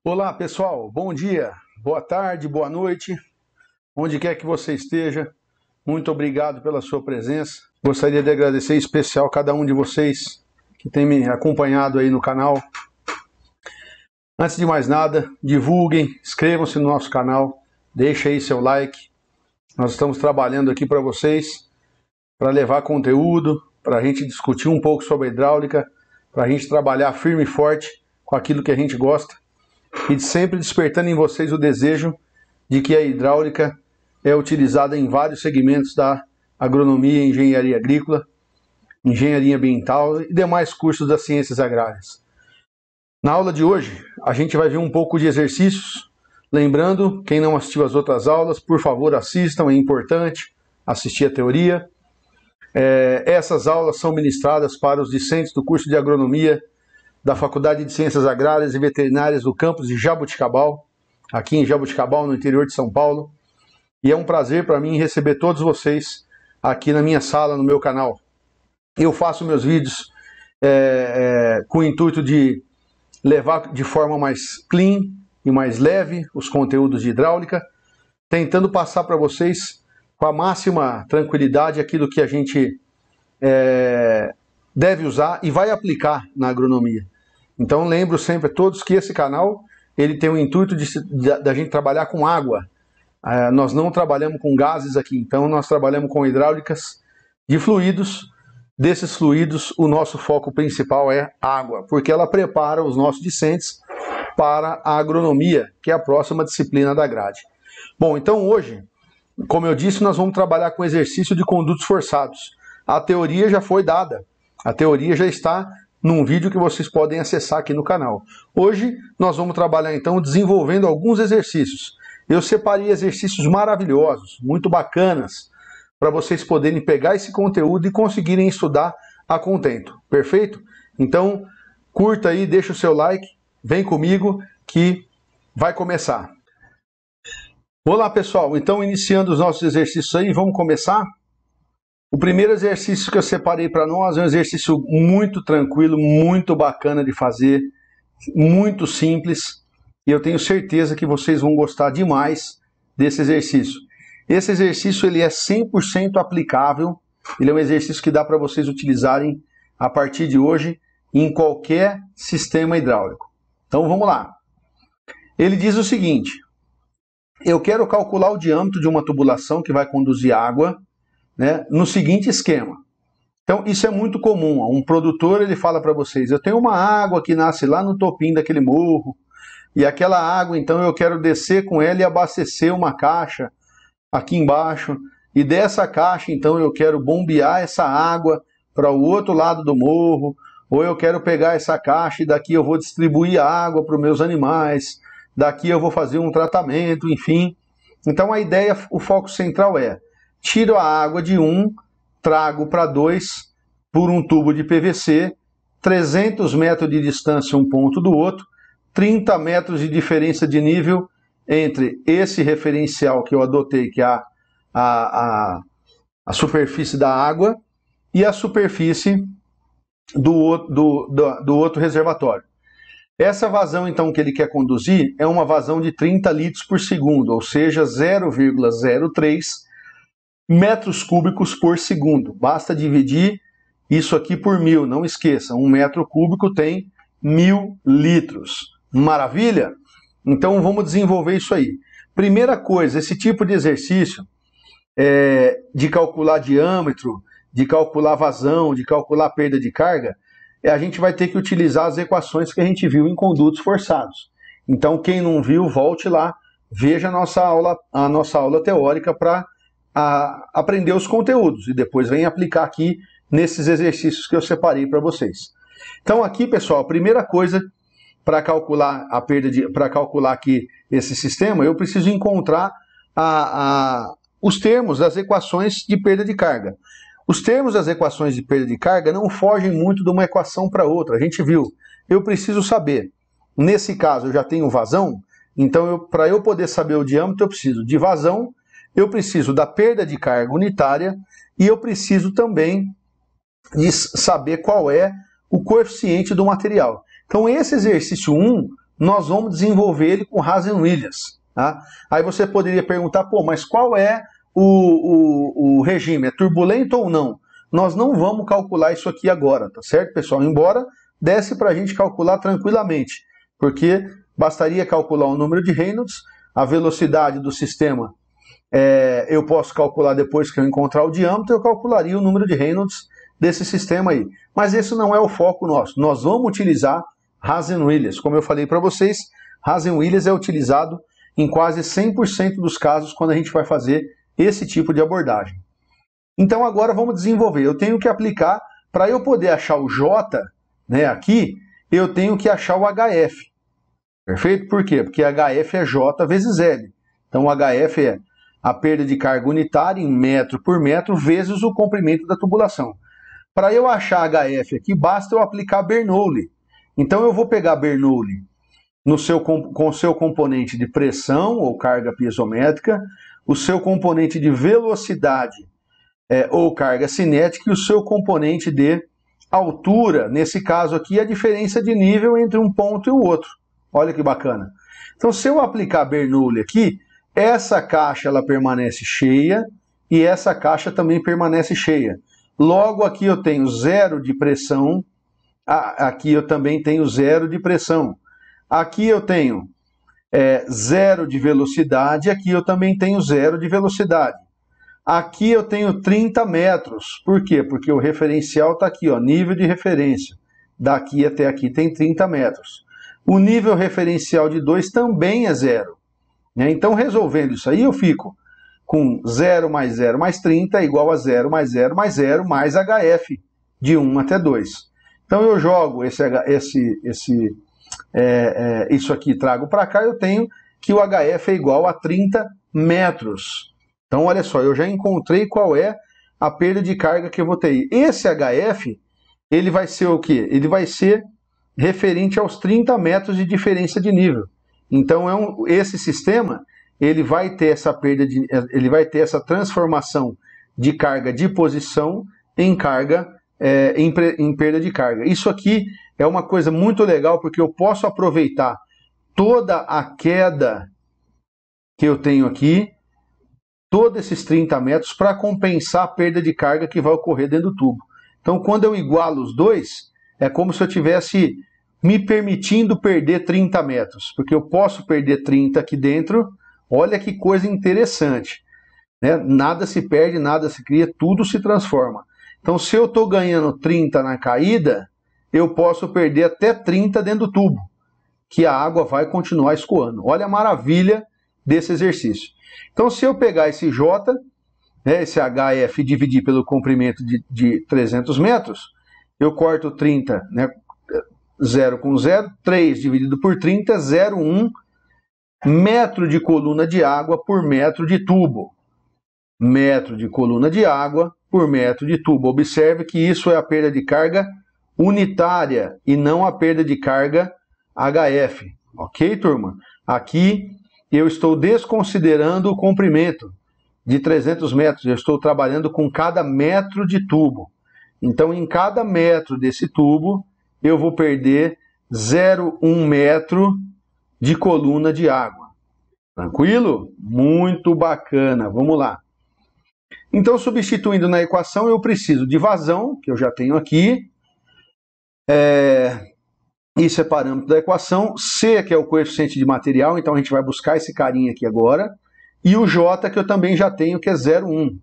Olá pessoal, bom dia, boa tarde, boa noite, onde quer que você esteja, muito obrigado pela sua presença. Gostaria de agradecer em especial cada um de vocês que tem me acompanhado aí no canal. Antes de mais nada, divulguem, inscrevam-se no nosso canal, deixem aí seu like. Nós estamos trabalhando aqui para vocês, para levar conteúdo, para a gente discutir um pouco sobre a hidráulica, para a gente trabalhar firme e forte com aquilo que a gente gosta. E sempre despertando em vocês o desejo de que a hidráulica é utilizada em vários segmentos da agronomia, engenharia agrícola, engenharia ambiental e demais cursos das ciências agrárias. Na aula de hoje, a gente vai ver um pouco de exercícios. Lembrando, quem não assistiu às outras aulas, por favor assistam, é importante assistir a teoria. Essas aulas são ministradas para os discentes do curso de agronomia da Faculdade de Ciências Agrárias e Veterinárias do campus de Jaboticabal, aqui em Jaboticabal, no interior de São Paulo. E é um prazer para mim receber todos vocês aqui na minha sala, no meu canal. Eu faço meus vídeos com o intuito de levar de forma mais clean e mais leve os conteúdos de hidráulica, tentando passar para vocês com a máxima tranquilidade aquilo que a gente deve usar e vai aplicar na agronomia. Então lembro sempre a todos que esse canal ele tem o intuito da gente trabalhar com água. Nós não trabalhamos com gases aqui, então nós trabalhamos com hidráulicas de fluidos. Desses fluidos, o nosso foco principal é água, porque ela prepara os nossos discentes para a agronomia, que é a próxima disciplina da grade. Bom, então hoje, como eu disse, nós vamos trabalhar com exercício de condutos forçados. A teoria já foi dada, a teoria já está num vídeo que vocês podem acessar aqui no canal. Hoje nós vamos trabalhar então desenvolvendo alguns exercícios. Eu separei exercícios maravilhosos, muito bacanas, para vocês poderem pegar esse conteúdo e conseguirem estudar a contento. Perfeito? Então curta aí, deixa o seu like, vem comigo que vai começar. Olá pessoal, então iniciando os nossos exercícios aí, vamos começar? O primeiro exercício que eu separei para nós é um exercício muito tranquilo, muito bacana de fazer, muito simples, e eu tenho certeza que vocês vão gostar demais desse exercício. Esse exercício ele é 100% aplicável, ele é um exercício que dá para vocês utilizarem a partir de hoje em qualquer sistema hidráulico. Então vamos lá. Ele diz o seguinte: eu quero calcular o diâmetro de uma tubulação que vai conduzir água, no seguinte esquema. Então isso é muito comum. Um produtor ele fala para vocês: eu tenho uma água que nasce lá no topinho daquele morro, e aquela água então eu quero descer com ela e abastecer uma caixa aqui embaixo, e dessa caixa então eu quero bombear essa água para o outro lado do morro, ou eu quero pegar essa caixa e daqui eu vou distribuir água para os meus animais, daqui eu vou fazer um tratamento, enfim. Então a ideia, o foco central é: tiro a água de um, trago para 2 por um tubo de PVC, 300 metros de distância um ponto do outro, 30 metros de diferença de nível entre esse referencial que eu adotei, que é a superfície da água, e a superfície do outro reservatório. Essa vazão então que ele quer conduzir é uma vazão de 30 litros por segundo, ou seja, 0,03 metros cúbicos por segundo. Basta dividir isso aqui por 1000, não esqueça, 1 metro cúbico tem 1000 litros. Maravilha? Então vamos desenvolver isso aí. Primeira coisa, esse tipo de exercício de calcular diâmetro, de calcular vazão, de calcular perda de carga, a gente vai ter que utilizar as equações que a gente viu em condutos forçados. Então quem não viu, volte lá, veja a nossa aula teórica para aprender os conteúdos e depois vem aplicar aqui nesses exercícios que eu separei para vocês. Então aqui, pessoal, a primeira coisa para calcular para calcular aqui esse sistema, eu preciso encontrar os termos das equações de perda de carga. Os termos das equações de perda de carga não fogem muito de uma equação para outra. A gente viu. Eu preciso saber. Nesse caso, eu já tenho vazão. Então, para eu poder saber o diâmetro, eu preciso de vazão, eu preciso da perda de carga unitária e eu preciso também de saber qual é o coeficiente do material. Então esse exercício 1 nós vamos desenvolver ele com Hazen-Williams. Tá? Aí você poderia perguntar, pô, mas qual é o regime? É turbulento ou não? Nós não vamos calcular isso aqui agora, tá certo, pessoal? Embora desse para a gente calcular tranquilamente, porque bastaria calcular o número de Reynolds, a velocidade do sistema eu posso calcular depois que eu encontrar o diâmetro, eu calcularia o número de Reynolds desse sistema aí. Mas esse não é o foco nosso. Nós vamos utilizar Hazen-Williams. Como eu falei para vocês, Hazen-Williams é utilizado em quase 100% dos casos quando a gente vai fazer esse tipo de abordagem. Então agora vamos desenvolver. Eu tenho que aplicar, para eu poder achar o J, né, aqui, eu tenho que achar o HF. Perfeito? Por quê? Porque HF é J vezes L. Então o HF é a perda de carga unitária em metro por metro vezes o comprimento da tubulação. Para eu achar HF aqui, basta eu aplicar Bernoulli. Então eu vou pegar Bernoulli com o seu componente de pressão ou carga piezométrica, o seu componente de velocidade ou carga cinética e o seu componente de altura. Nesse caso aqui, a diferença de nível entre um ponto e o outro. Olha que bacana. Então se eu aplicar Bernoulli aqui, essa caixa ela permanece cheia e essa caixa também permanece cheia. Logo aqui eu tenho zero de pressão, aqui eu também tenho zero de pressão. Aqui eu tenho zero de velocidade, aqui eu também tenho zero de velocidade. Aqui eu tenho 30 metros. Por quê? Porque o referencial está aqui, ó, nível de referência. Daqui até aqui tem 30 metros. O nível referencial de 2 também é zero. Então, resolvendo isso aí, eu fico com 0 mais 0 mais 30 igual a 0 mais 0 mais 0 mais HF de 1 até 2. Então, eu jogo isso aqui, trago para cá, eu tenho que o HF é igual a 30 metros. Então, olha só, eu já encontrei qual é a perda de carga que eu vou ter. Esse HF, ele vai ser o quê? Ele vai ser referente aos 30 metros de diferença de nível. Então, esse sistema, ele vai ter essa ele vai ter essa transformação de carga de posição em carga, em perda de carga. Isso aqui é uma coisa muito legal, porque eu posso aproveitar toda a queda que eu tenho aqui, todos esses 30 metros, para compensar a perda de carga que vai ocorrer dentro do tubo. Então, quando eu igualo os dois, é como se eu tivesse me permitindo perder 30 metros, porque eu posso perder 30 aqui dentro. Olha que coisa interessante, né? Nada se perde, nada se cria, tudo se transforma. Então, se eu estou ganhando 30 na caída, eu posso perder até 30 dentro do tubo, que a água vai continuar escoando. Olha a maravilha desse exercício. Então, se eu pegar esse J, né, esse HF, e dividir pelo comprimento de 300 metros, eu corto 30, né, 0 com 0, 3 dividido por 30, 0,1 metro de coluna de água por metro de tubo. Metro de coluna de água por metro de tubo. Observe que isso é a perda de carga unitária e não a perda de carga HF. Ok, turma? Aqui eu estou desconsiderando o comprimento de 300 metros. Eu estou trabalhando com cada metro de tubo. Então, em cada metro desse tubo, eu vou perder 0,1 metro de coluna de água. Tranquilo? Muito bacana. Vamos lá. Então, substituindo na equação, eu preciso de vazão, que eu já tenho aqui. Isso é parâmetro da equação. C, que é o coeficiente de material, então a gente vai buscar esse carinha aqui agora. E o J, que eu também já tenho, que é 0,1.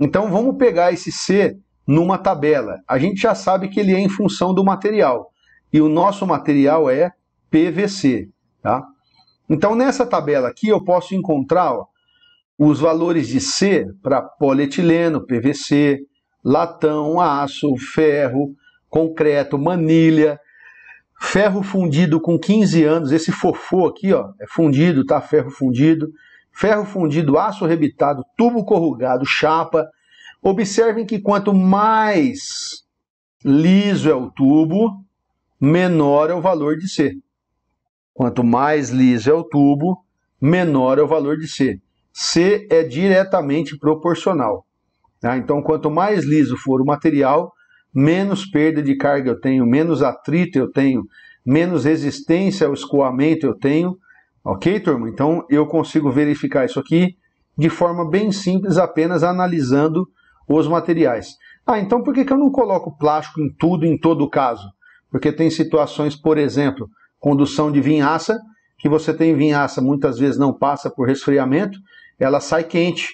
Então, vamos pegar esse C numa tabela. A gente já sabe que ele é em função do material. E o nosso material é PVC. Tá? Então, nessa tabela aqui, eu posso encontrar os valores de C para polietileno, PVC, latão, aço, ferro, concreto, manilha, ferro fundido com 15 anos. Esse fofô aqui, ó, é fundido, tá? Ferro fundido, aço rebitado, tubo corrugado, chapa. Observem que quanto mais liso é o tubo, menor é o valor de C. Quanto mais liso é o tubo, menor é o valor de C. C é diretamente proporcional. Tá? Então, quanto mais liso for o material, menos perda de carga eu tenho, menos atrito eu tenho, menos resistência ao escoamento eu tenho. Ok, turma? Então eu consigo verificar isso aqui de forma bem simples, apenas analisando os materiais. Ah, então por que eu não coloco plástico em tudo, em todo caso? Porque tem situações, por exemplo, condução de vinhaça, que você tem vinhaça, muitas vezes não passa por resfriamento, ela sai quente.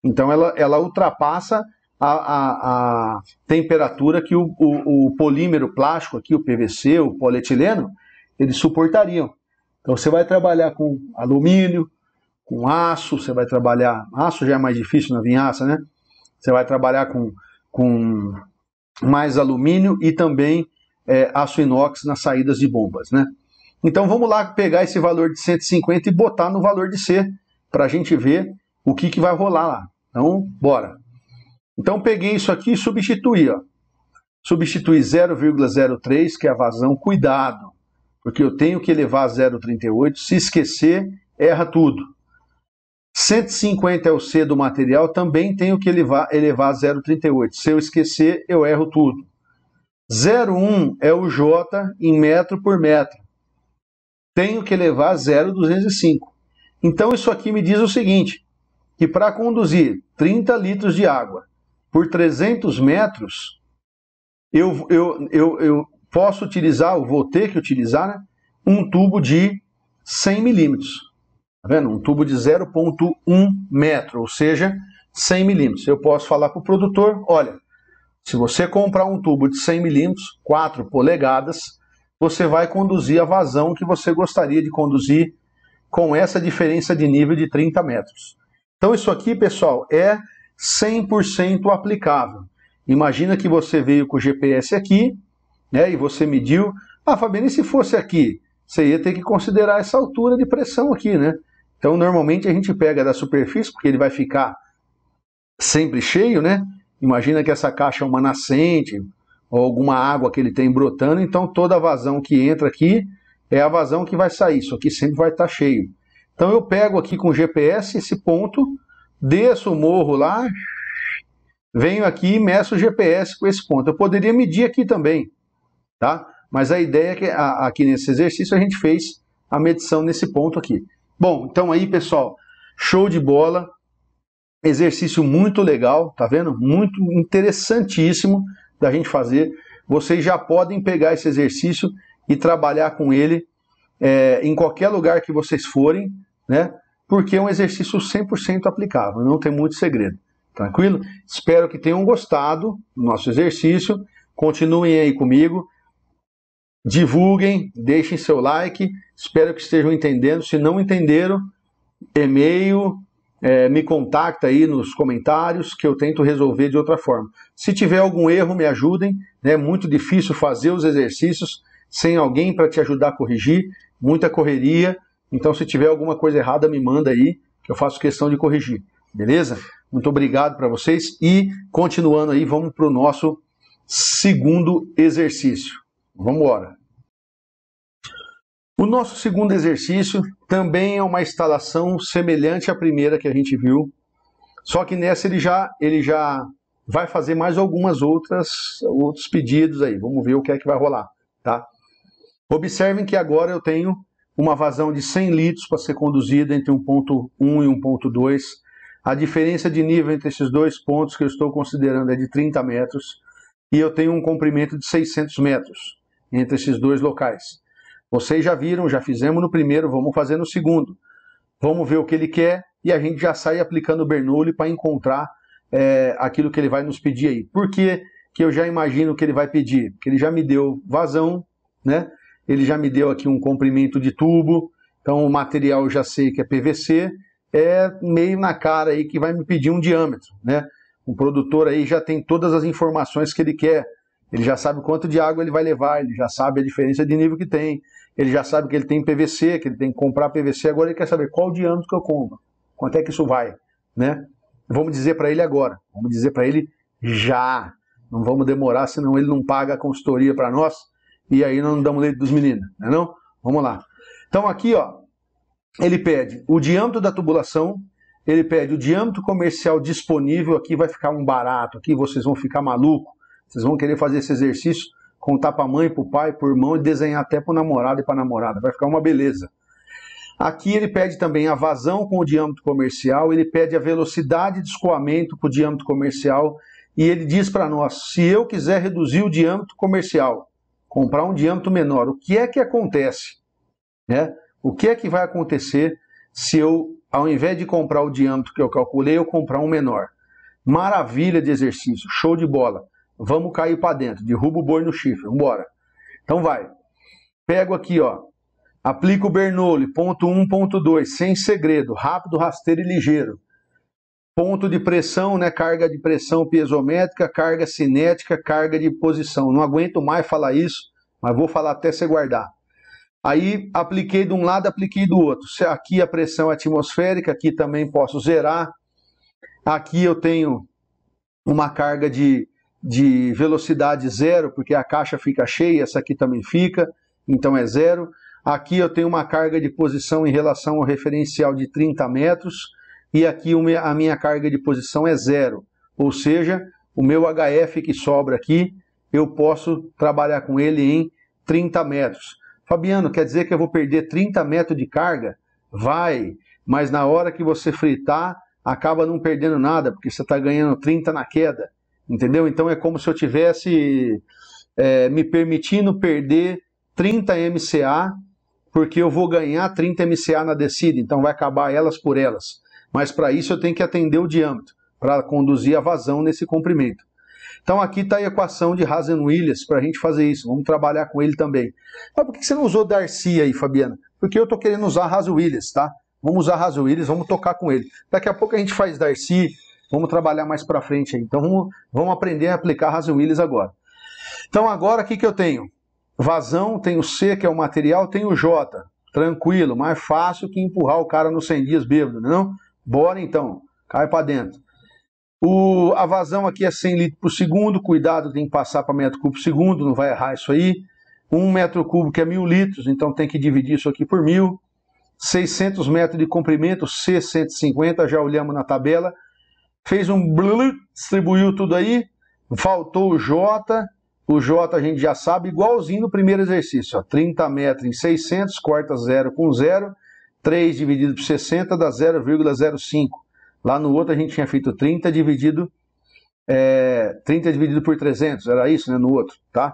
Então ela ultrapassa a temperatura que o polímero plástico, aqui, o PVC, o polietileno, eles suportariam. Então você vai trabalhar com alumínio, com aço, você vai trabalhar... Aço já é mais difícil na vinhaça, né? Você vai trabalhar com mais alumínio e também aço inox nas saídas de bombas, né? Então vamos lá pegar esse valor de 150 e botar no valor de C, para a gente ver o que vai rolar lá. Então, bora. Então peguei isso aqui e substituí, ó. Substitui 0,03, que é a vazão. Cuidado, porque eu tenho que elevar a 0,38. Se esquecer, erra tudo. 150 é o C do material, também tenho que elevar a 0,38. Se eu esquecer, eu erro tudo. 0,1 é o J em metro por metro. Tenho que elevar a 0,205. Então isso aqui me diz o seguinte, que para conduzir 30 litros de água por 300 metros, eu posso utilizar, eu vou ter que utilizar, né, um tubo de 100 milímetros. Tá vendo? Um tubo de 0,1 metro, ou seja, 100 milímetros. Eu posso falar para o produtor, olha, se você comprar um tubo de 100 milímetros, 4 polegadas, você vai conduzir a vazão que você gostaria de conduzir com essa diferença de nível de 30 metros. Então isso aqui, pessoal, é 100% aplicável. Imagina que você veio com o GPS aqui, né, e você mediu. Ah, Fabiano, e se fosse aqui? Você ia ter que considerar essa altura de pressão aqui, né? Então normalmente a gente pega da superfície, porque ele vai ficar sempre cheio, né? Imagina que essa caixa é uma nascente, ou alguma água que ele tem brotando, então toda a vazão que entra aqui é a vazão que vai sair, isso aqui sempre vai estar cheio. Então eu pego aqui com o GPS esse ponto, desço o morro lá, venho aqui e meço o GPS com esse ponto. Eu poderia medir aqui também, tá? Mas a ideia é que aqui nesse exercício a gente fez a medição nesse ponto aqui. Bom, então aí, pessoal, show de bola, exercício muito legal, tá vendo? Muito interessantíssimo da gente fazer. Vocês já podem pegar esse exercício e trabalhar com ele em qualquer lugar que vocês forem, né? Porque é um exercício 100% aplicável, não tem muito segredo. Tranquilo? Espero que tenham gostado do nosso exercício. Continuem aí comigo. Divulguem, deixem seu like. Espero que estejam entendendo. Se não entenderam, e-mail, me contacta aí nos comentários que eu tento resolver de outra forma. Se tiver algum erro, me ajudem. É muito difícil fazer os exercícios sem alguém para te ajudar a corrigir. Muita correria. Então, se tiver alguma coisa errada, me manda aí, que eu faço questão de corrigir. Beleza? Muito obrigado para vocês. E, continuando aí, vamos para o nosso segundo exercício. Vamos embora. O nosso segundo exercício também é uma instalação semelhante à primeira que a gente viu. Só que nessa ele já vai fazer mais algumas outros pedidos aí. Vamos ver o que é que vai rolar, tá? Observem que agora eu tenho uma vazão de 100 litros para ser conduzida entre um ponto 1 e um ponto 2. A diferença de nível entre esses dois pontos que eu estou considerando é de 30 metros. E eu tenho um comprimento de 600 metros entre esses dois locais. Vocês já viram, já fizemos no primeiro, vamos fazer no segundo. Vamos ver o que ele quer e a gente já sai aplicando o Bernoulli para encontrar aquilo que ele vai nos pedir aí. Por que eu já imagino o que ele vai pedir? Porque ele já me deu vazão, né? Ele já me deu aqui um comprimento de tubo, então o material eu já sei que é PVC, é meio na cara aí que vai me pedir um diâmetro, né? O produtor aí já tem todas as informações que ele quer, ele já sabe quanto de água ele vai levar, ele já sabe a diferença de nível que tem, ele já sabe que ele tem PVC, que ele tem que comprar PVC, agora ele quer saber qual o diâmetro que eu compro, quanto é que isso vai, né? Vamos dizer para ele agora, vamos dizer para ele já, não vamos demorar, senão ele não paga a consultoria para nós, e aí nós não damos leite dos meninos, não é não? Vamos lá. Então aqui, ó, ele pede o diâmetro da tubulação, ele pede o diâmetro comercial disponível, aqui vai ficar um barato, aqui vocês vão ficar malucos, vocês vão querer fazer esse exercício contar para a mãe, para o pai, para o irmão e desenhar até para o namorado e para a namorada. Vai ficar uma beleza. Aqui ele pede também a vazão com o diâmetro comercial, ele pede a velocidade de escoamento com o diâmetro comercial e ele diz para nós, se eu quiser reduzir o diâmetro comercial, comprar um diâmetro menor, o que é que acontece? O que é que vai acontecer se eu, ao invés de comprar o diâmetro que eu calculei, eu comprar um menor? Maravilha de exercício, show de bola. Vamos cair para dentro, derruba o boi no chifre, vamos embora. Então vai. Pego aqui, ó. Aplico o Bernoulli, ponto 1, ponto 2, sem segredo, rápido, rasteiro e ligeiro. Ponto de pressão, né? Carga de pressão piezométrica, carga cinética, carga de posição. Não aguento mais falar isso, mas vou falar até você guardar. Aí apliquei de um lado, apliquei do outro. Aqui a pressão atmosférica, aqui também posso zerar. Aqui eu tenho uma carga de velocidade zero, porque a caixa fica cheia, essa aqui também fica, então é zero. Aqui eu tenho uma carga de posição em relação ao referencial de 30 metros, e aqui a minha carga de posição é zero. Ou seja, o meu HF que sobra aqui, eu posso trabalhar com ele em 30 metros. Fabiano, quer dizer que eu vou perder 30 metros de carga? Vai, mas na hora que você fritar, acaba não perdendo nada, porque você está ganhando 30 na queda. Entendeu? Então é como se eu tivesse me permitindo perder 30 MCA, porque eu vou ganhar 30 MCA na descida, então vai acabar elas por elas. Mas para isso eu tenho que atender o diâmetro, para conduzir a vazão nesse comprimento. Então aqui está a equação de Hazen-Willis para a gente fazer isso, vamos trabalhar com ele também. Mas por que você não usou Darcy aí, Fabiana? Porque eu estou querendo usar Hazen-Willis, tá? Vamos usar Hazen-Willis, vamos tocar com ele. Daqui a pouco a gente faz Darcy, vamos trabalhar mais para frente aí. Então vamos aprender a aplicar Hazen-Willis agora. Então agora o que eu tenho? Vazão, tenho C, que é o material, tenho J. Tranquilo, mais fácil que empurrar o cara nos 100 dias bêbado, não? Bora então, cai para dentro. A vazão aqui é 100 litros por segundo, cuidado, tem que passar para metro cubo por segundo, não vai errar isso aí. 1 metro cubo que é 1000 litros, então tem que dividir isso aqui por 1000. 600 metros de comprimento, C 150, já olhamos na tabela. Fez um blul, distribuiu tudo aí, faltou o J a gente já sabe, igualzinho no primeiro exercício, ó, 30 metros em 600, corta 0 com 0, 3 dividido por 60 dá 0,05. Lá no outro a gente tinha feito 30 dividido por 300, era isso, né, no outro, tá?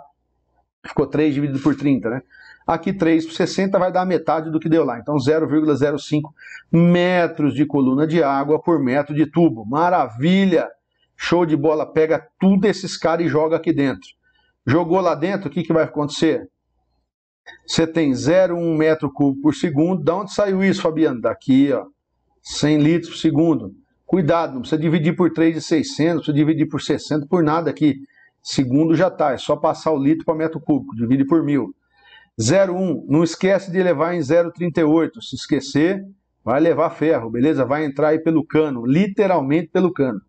Ficou 3 dividido por 30, né? Aqui 3 por 60 vai dar metade do que deu lá, então 0,05 metros de coluna de água por metro de tubo. Maravilha! Show de bola, pega tudo esses caras e joga aqui dentro. Jogou lá dentro, o que vai acontecer? Você tem 0,1 metro cubo por segundo. Da onde saiu isso, Fabiano? Daqui, ó, 100 litros por segundo. Cuidado, não precisa dividir por 3,600, não precisa dividir por 60, por nada aqui. Segundo já está, é só passar o litro para metro cúbico, divide por 1000. 0,1, não esquece de levar em 0,38. Se esquecer, vai levar ferro, beleza? Vai entrar aí pelo cano, literalmente pelo cano.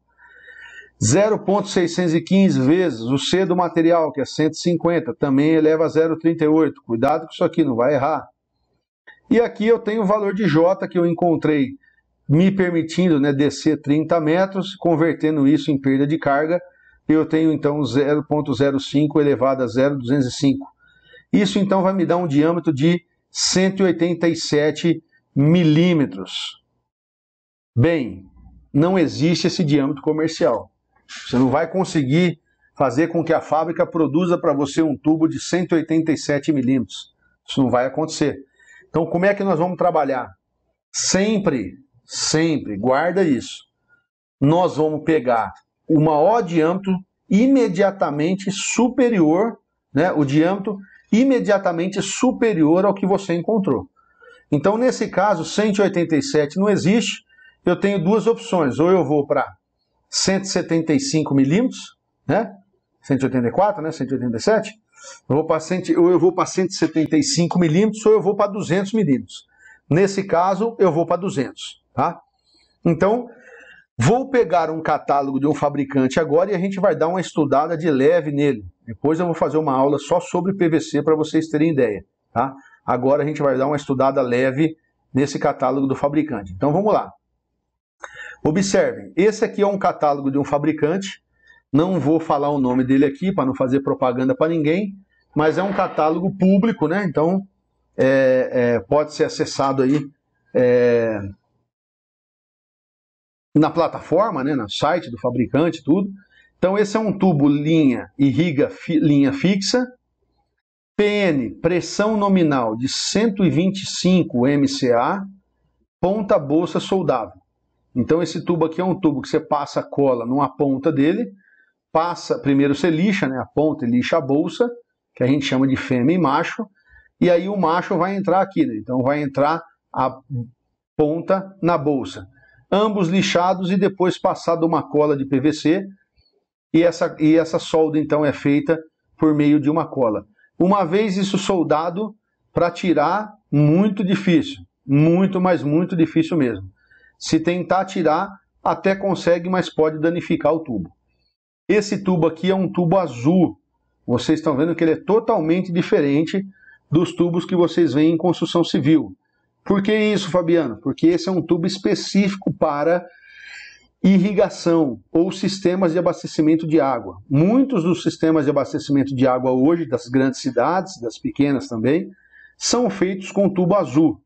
0,615 vezes o C do material, que é 150, também eleva a 0,38. Cuidado com isso aqui, não vai errar. E aqui eu tenho o valor de J que eu encontrei, me permitindo, né, descer 30 metros, convertendo isso em perda de carga. Eu tenho então 0,05 elevado a 0,205. Isso então vai me dar um diâmetro de 187 milímetros. Bem, não existe esse diâmetro comercial. Você não vai conseguir fazer com que a fábrica produza para você um tubo de 187 milímetros. Isso não vai acontecer. Então, como é que nós vamos trabalhar? Sempre, guarda isso. Nós vamos pegar o maior diâmetro imediatamente superior, né, o diâmetro imediatamente superior ao que você encontrou. Então, nesse caso, 187 não existe. Eu tenho duas opções. Ou eu vou para 175 milímetros, né? 184, né? 187. Ou eu vou para 175 milímetros, ou eu vou para 200 milímetros. Nesse caso, eu vou para 200, tá? Então, vou pegar um catálogo de um fabricante agora e a gente vai dar uma estudada de leve nele. Depois eu vou fazer uma aula só sobre PVC para vocês terem ideia, tá? Agora a gente vai dar uma estudada leve nesse catálogo do fabricante. Então vamos lá. Observem, esse aqui é um catálogo de um fabricante. Não vou falar o nome dele aqui para não fazer propaganda para ninguém, mas é um catálogo público, né? Então pode ser acessado aí na plataforma, né? No site do fabricante, tudo. Então esse é um tubo linha irriga linha fixa, PN, pressão nominal de 125 MCA, ponta bolsa soldável. Então esse tubo aqui é um tubo que você passa a cola numa ponta dele, primeiro você lixa, né, a ponta e lixa a bolsa, que a gente chama de fêmea e macho, e aí o macho vai entrar aqui, né? Então vai entrar a ponta na bolsa. Ambos lixados e depois passado uma cola de PVC, e essa solda então é feita por meio de uma cola. Uma vez isso soldado, para tirar, muito difícil. Muito, mas muito difícil mesmo. Se tentar tirar, até consegue, mas pode danificar o tubo. Esse tubo aqui é um tubo azul. Vocês estão vendo que ele é totalmente diferente dos tubos que vocês veem em construção civil. Por que isso, Fabiano? Porque esse é um tubo específico para irrigação ou sistemas de abastecimento de água. Muitos dos sistemas de abastecimento de água hoje, das grandes cidades, das pequenas também, são feitos com tubo azul.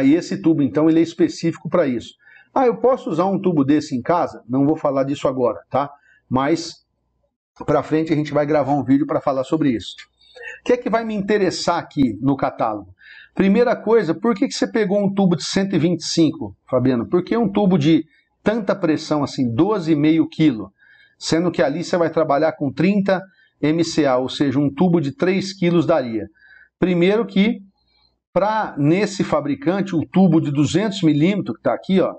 E esse tubo, então, ele é específico para isso. Eu posso usar um tubo desse em casa? Não vou falar disso agora, tá? Mas, para frente, a gente vai gravar um vídeo para falar sobre isso. O que é que vai me interessar aqui no catálogo? Primeira coisa, por que você pegou um tubo de 125, Fabiano? Porque um tubo de tanta pressão assim, 12,5 kg, sendo que ali você vai trabalhar com 30 MCA, ou seja, um tubo de 3 kg daria. Primeiro que, nesse fabricante, o tubo de 200 milímetros, que está aqui, ó,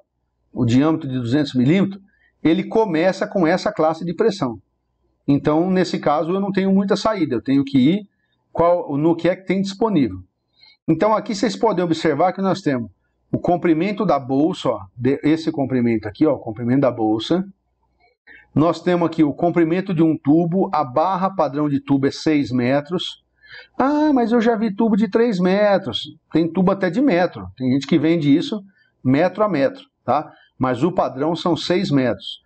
o diâmetro de 200 milímetros, ele começa com essa classe de pressão. Então, nesse caso, eu não tenho muita saída, eu tenho que ir no que é que tem disponível. Então, aqui vocês podem observar que nós temos o comprimento da bolsa, ó, esse comprimento aqui, ó, o comprimento da bolsa. Nós temos aqui o comprimento de um tubo, a barra padrão de tubo é 6 metros. Mas eu já vi tubo de 3 metros, tem tubo até de metro, tem gente que vende isso metro a metro, tá? Mas o padrão são 6 metros.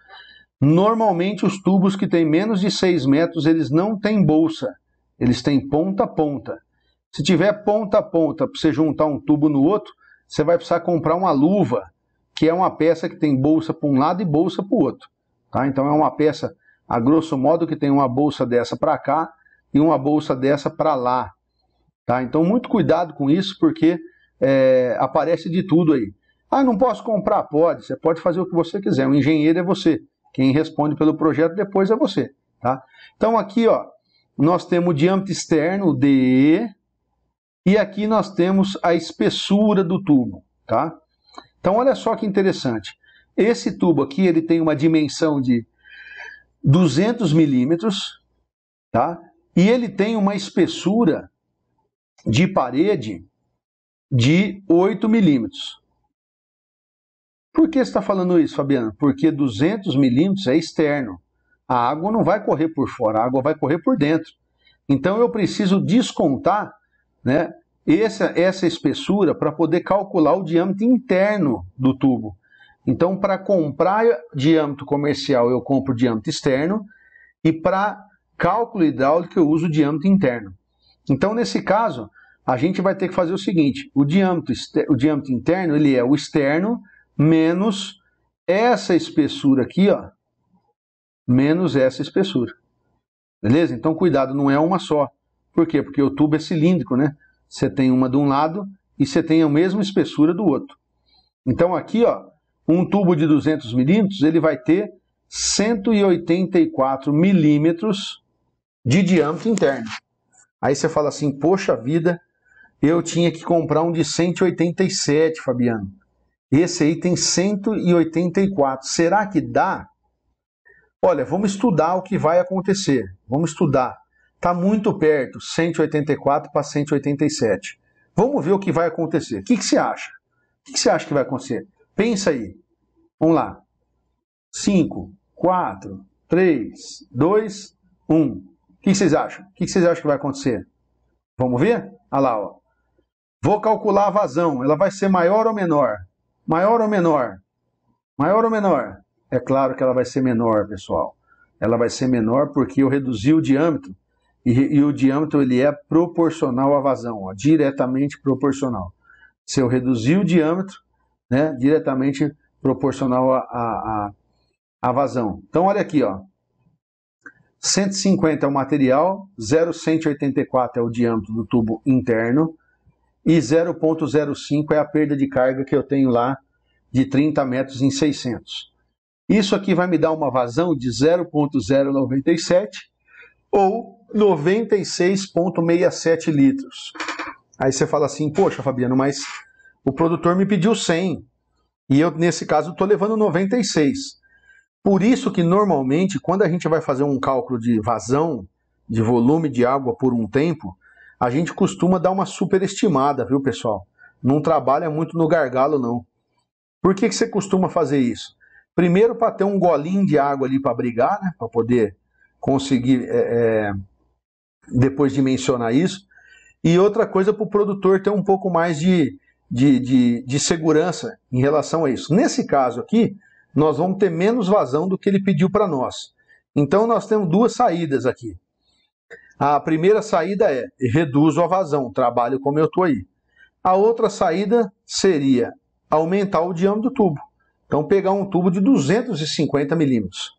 Normalmente os tubos que têm menos de 6 metros, eles não têm bolsa, eles têm ponta a ponta. Se tiver ponta a ponta para você juntar um tubo no outro, você vai precisar comprar uma luva, que é uma peça que tem bolsa para um lado e bolsa para o outro. Tá? Então é uma peça, a grosso modo, que tem uma bolsa dessa para cá e uma bolsa dessa para lá. Tá? Então muito cuidado com isso, porque aparece de tudo aí. Não posso comprar? Pode, você pode fazer o que você quiser, o engenheiro é você. Quem responde pelo projeto depois é você. Tá? Então aqui, ó, nós temos o diâmetro externo, o DE, e aqui nós temos a espessura do tubo, tá? Então olha só que interessante. Esse tubo aqui, ele tem uma dimensão de 200 milímetros, tá? E ele tem uma espessura de parede de 8 milímetros. Por que você está falando isso, Fabiano? Porque 200 milímetros é externo. A água não vai correr por fora, a água vai correr por dentro. Então eu preciso descontar, né, essa espessura para poder calcular o diâmetro interno do tubo. Então, para comprar diâmetro comercial, eu compro diâmetro externo, e para cálculo hidráulico eu uso o diâmetro interno. Então, nesse caso, a gente vai ter que fazer o seguinte: o diâmetro interno, ele é o externo menos essa espessura aqui, ó, menos essa espessura. Beleza? Então, cuidado, não é uma só. Por quê? Porque o tubo é cilíndrico, né? Você tem uma de um lado e você tem a mesma espessura do outro. Então, aqui, ó, um tubo de 200 milímetros, ele vai ter 184 milímetros de diâmetro interno. Aí você fala assim: poxa vida, eu tinha que comprar um de 187, Fabiano. Esse aí tem 184. Será que dá? Olha, vamos estudar o que vai acontecer. Vamos estudar. Está muito perto, 184 para 187. Vamos ver o que vai acontecer. O que você acha? O que você acha que vai acontecer? Pensa aí. Vamos lá. 5, 4, 3, 2, 1. O que vocês acham? O que vocês acham que vai acontecer? Vamos ver? Olha lá, ó. Vou calcular a vazão. Ela vai ser maior ou menor? Maior ou menor? Maior ou menor? É claro que ela vai ser menor, pessoal. Ela vai ser menor porque eu reduzi o diâmetro E o diâmetro ele é proporcional à vazão, ó, diretamente proporcional. Se eu reduzir o diâmetro, né, diretamente proporcional à vazão. Então olha aqui, ó, 150 é o material, 0,184 é o diâmetro do tubo interno e 0,05 é a perda de carga que eu tenho lá de 30 metros em 600. Isso aqui vai me dar uma vazão de 0,097 ou 96,67 litros. Aí você fala assim, poxa, Fabiano, mas o produtor me pediu 100 e eu, nesse caso, estou levando 96. Por isso que, normalmente, quando a gente vai fazer um cálculo de vazão, de volume de água por um tempo, a gente costuma dar uma superestimada, viu, pessoal? Não trabalha muito no gargalo, não. Por que você costuma fazer isso? Primeiro, para ter um golinho de água ali para brigar, né? Para poder conseguir depois dimensionar isso. E outra coisa, para o produtor ter um pouco mais de segurança em relação a isso. Nesse caso aqui, nós vamos ter menos vazão do que ele pediu para nós. Então, nós temos duas saídas aqui. A primeira saída é, reduzo a vazão, trabalho como eu estou aí. A outra saída seria aumentar o diâmetro do tubo. Então, pegar um tubo de 250 milímetros.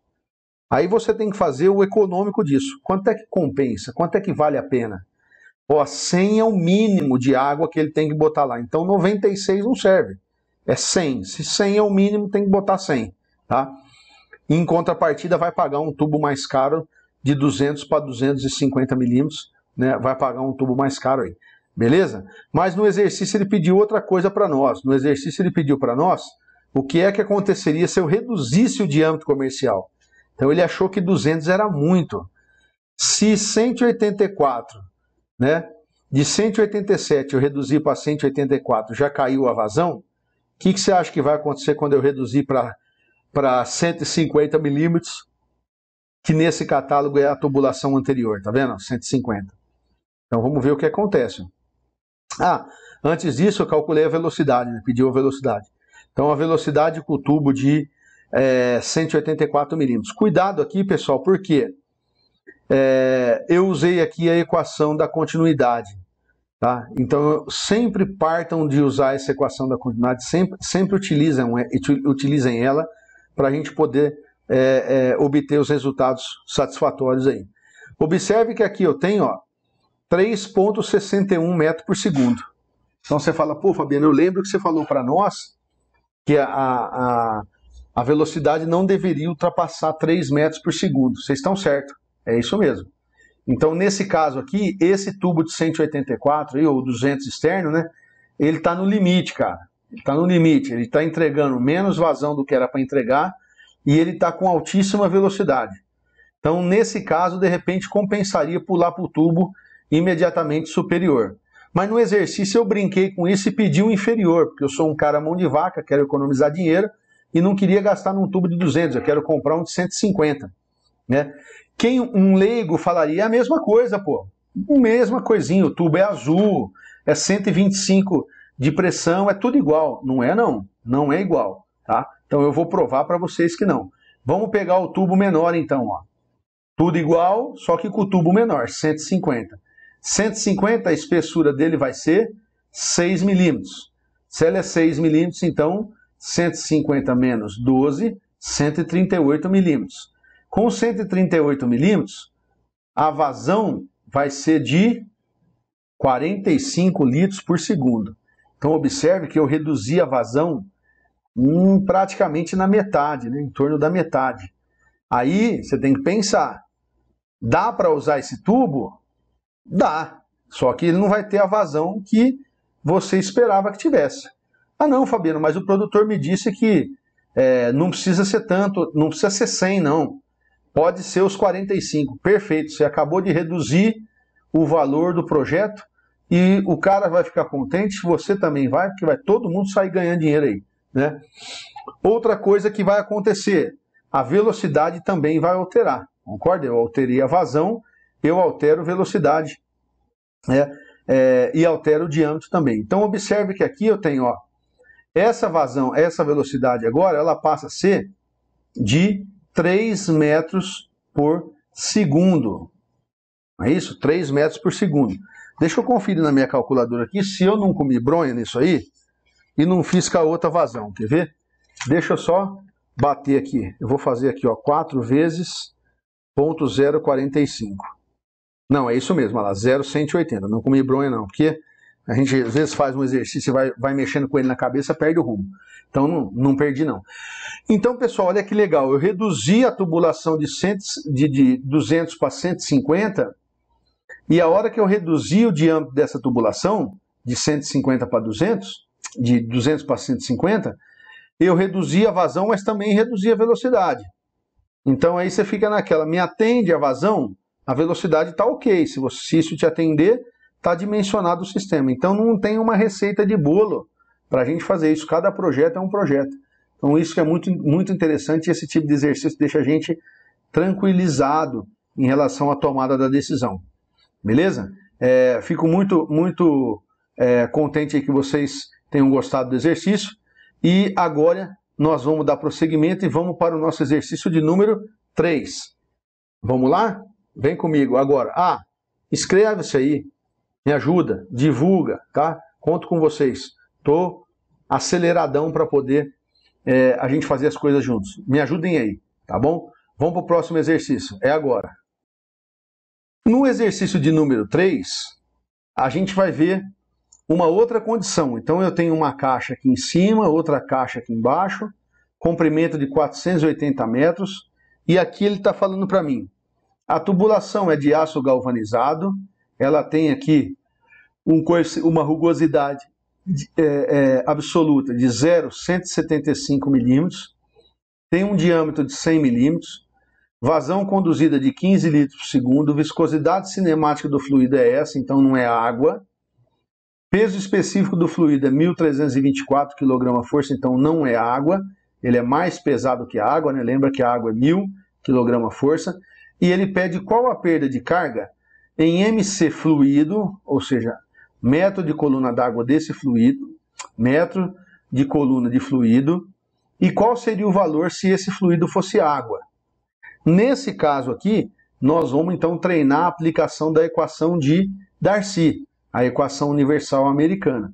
Aí você tem que fazer o econômico disso. Quanto é que compensa? Quanto é que vale a pena? Ó, 100 é o mínimo de água que ele tem que botar lá. Então, 96 não serve. É 100. Se 100 é o mínimo, tem que botar 100. Tá? Em contrapartida, vai pagar um tubo mais caro de 200 para 250 milímetros. Né? Vai pagar um tubo mais caro aí. Beleza? Mas no exercício ele pediu outra coisa para nós. No exercício ele pediu para nós o que é que aconteceria se eu reduzisse o diâmetro comercial. Então ele achou que 200 era muito. Se 184, né, de 187 eu reduzir para 184, já caiu a vazão, o que você acha que vai acontecer quando eu reduzir para 150 milímetros, que nesse catálogo é a tubulação anterior, tá vendo? 150. Então vamos ver o que acontece. Ah, antes disso eu calculei a velocidade, né? Pediu a velocidade. Então a velocidade com o tubo de 184 milímetros. Cuidado aqui, pessoal, porque eu usei aqui a equação da continuidade. Tá? Então sempre partam de usar essa equação da continuidade, sempre utilizem ela para a gente poder obter os resultados satisfatórios aí. Observe que aqui eu tenho 3,61 metros por segundo. Então você fala, pô, Fabiano, eu lembro que você falou para nós que a velocidade não deveria ultrapassar 3 metros por segundo. Vocês estão certos, é isso mesmo. Então, nesse caso aqui, esse tubo de 184, aí, ou 200 externo, né, ele está no limite, cara. Ele está no limite, ele está entregando menos vazão do que era para entregar e ele está com altíssima velocidade. Então, nesse caso, de repente, compensaria pular para o tubo imediatamente superior. Mas no exercício eu brinquei com isso e pedi um inferior, porque eu sou um cara mão de vaca, quero economizar dinheiro e não queria gastar num tubo de 200, eu quero comprar um de 150. Né? Um leigo falaria a mesma coisa, pô. Mesma coisinha, o tubo é azul, é 125 de pressão, é tudo igual. Não é não, não é igual. Tá? Então eu vou provar para vocês que não. Vamos pegar o tubo menor então. Ó. Tudo igual, só que com o tubo menor, 150. 150, a espessura dele vai ser 6 milímetros. Se ela é 6 milímetros, então 150 menos 12, 138 milímetros. Com 138 milímetros, a vazão vai ser de 45 litros por segundo. Então observe que eu reduzi a vazão praticamente na metade, né, em torno da metade. Aí você tem que pensar, dá para usar esse tubo? Dá, só que ele não vai ter a vazão que você esperava que tivesse. Ah não, Fabiano, mas o produtor me disse que não precisa ser tanto, não precisa ser 100 não. Pode ser os 45, perfeito, você acabou de reduzir o valor do projeto e o cara vai ficar contente, você também vai, porque vai todo mundo sair ganhando dinheiro aí. Né? Outra coisa que vai acontecer, a velocidade também vai alterar, concorda? Eu alterei a vazão, eu altero a velocidade e altero o diâmetro também. Então observe que aqui eu tenho essa vazão, essa velocidade agora, ela passa a ser de 3 metros por segundo. Não é isso? 3 metros por segundo. Deixa eu conferir na minha calculadora aqui se eu não comi bronha nisso aí e não fiz com a outra vazão. Quer ver? Deixa eu só bater aqui. Eu vou fazer aqui, ó, 4 vezes 0,045. Não, é isso mesmo, olha lá, 0,180. Não comi bronha não, porque a gente às vezes faz um exercício e vai mexendo com ele na cabeça, perde o rumo. Então não perdi não. Então, pessoal, olha que legal. Eu reduzi a tubulação de 200 para 150 e a hora que eu reduzi o diâmetro dessa tubulação de 150 para 200, de 200 para 150, eu reduzi a vazão, mas também reduzi a velocidade. Então aí você fica naquela, me atende a vazão, a velocidade está ok. Se isso te atender, está dimensionado o sistema. Então não tem uma receita de bolo para a gente fazer isso. Cada projeto é um projeto. Então isso que é muito, muito interessante. Esse tipo de exercício deixa a gente tranquilizado em relação à tomada da decisão. Beleza? Fico muito, muito contente aí que vocês tenham gostado do exercício. E agora nós vamos dar prosseguimento e vamos para o nosso exercício de número 3. Vamos lá? Vem comigo agora. Inscreve-se aí, me ajuda, divulga, tá? Conto com vocês. Tô aceleradão para poder a gente fazer as coisas juntos. Me ajudem aí, tá bom? Vamos para o próximo exercício. É agora. No exercício de número 3, a gente vai ver uma outra condição. Então eu tenho uma caixa aqui em cima, outra caixa aqui embaixo, comprimento de 480 metros, e aqui ele está falando para mim. A tubulação é de aço galvanizado, ela tem aqui uma rugosidade absoluta de 0,175 milímetros, tem um diâmetro de 100 milímetros, vazão conduzida de 15 litros por segundo, viscosidade cinemática do fluido é essa, então não é água. Peso específico do fluido é 1.324 kg/força, então não é água. Ele é mais pesado que a água, né? Lembra que a água é 1.000 kg/força. E ele pede qual a perda de carga em MC fluido, ou seja, metro de coluna d'água desse fluido, metro de coluna de fluido, e qual seria o valor se esse fluido fosse água. Nesse caso aqui, nós vamos então treinar a aplicação da equação de Darcy, a equação universal americana,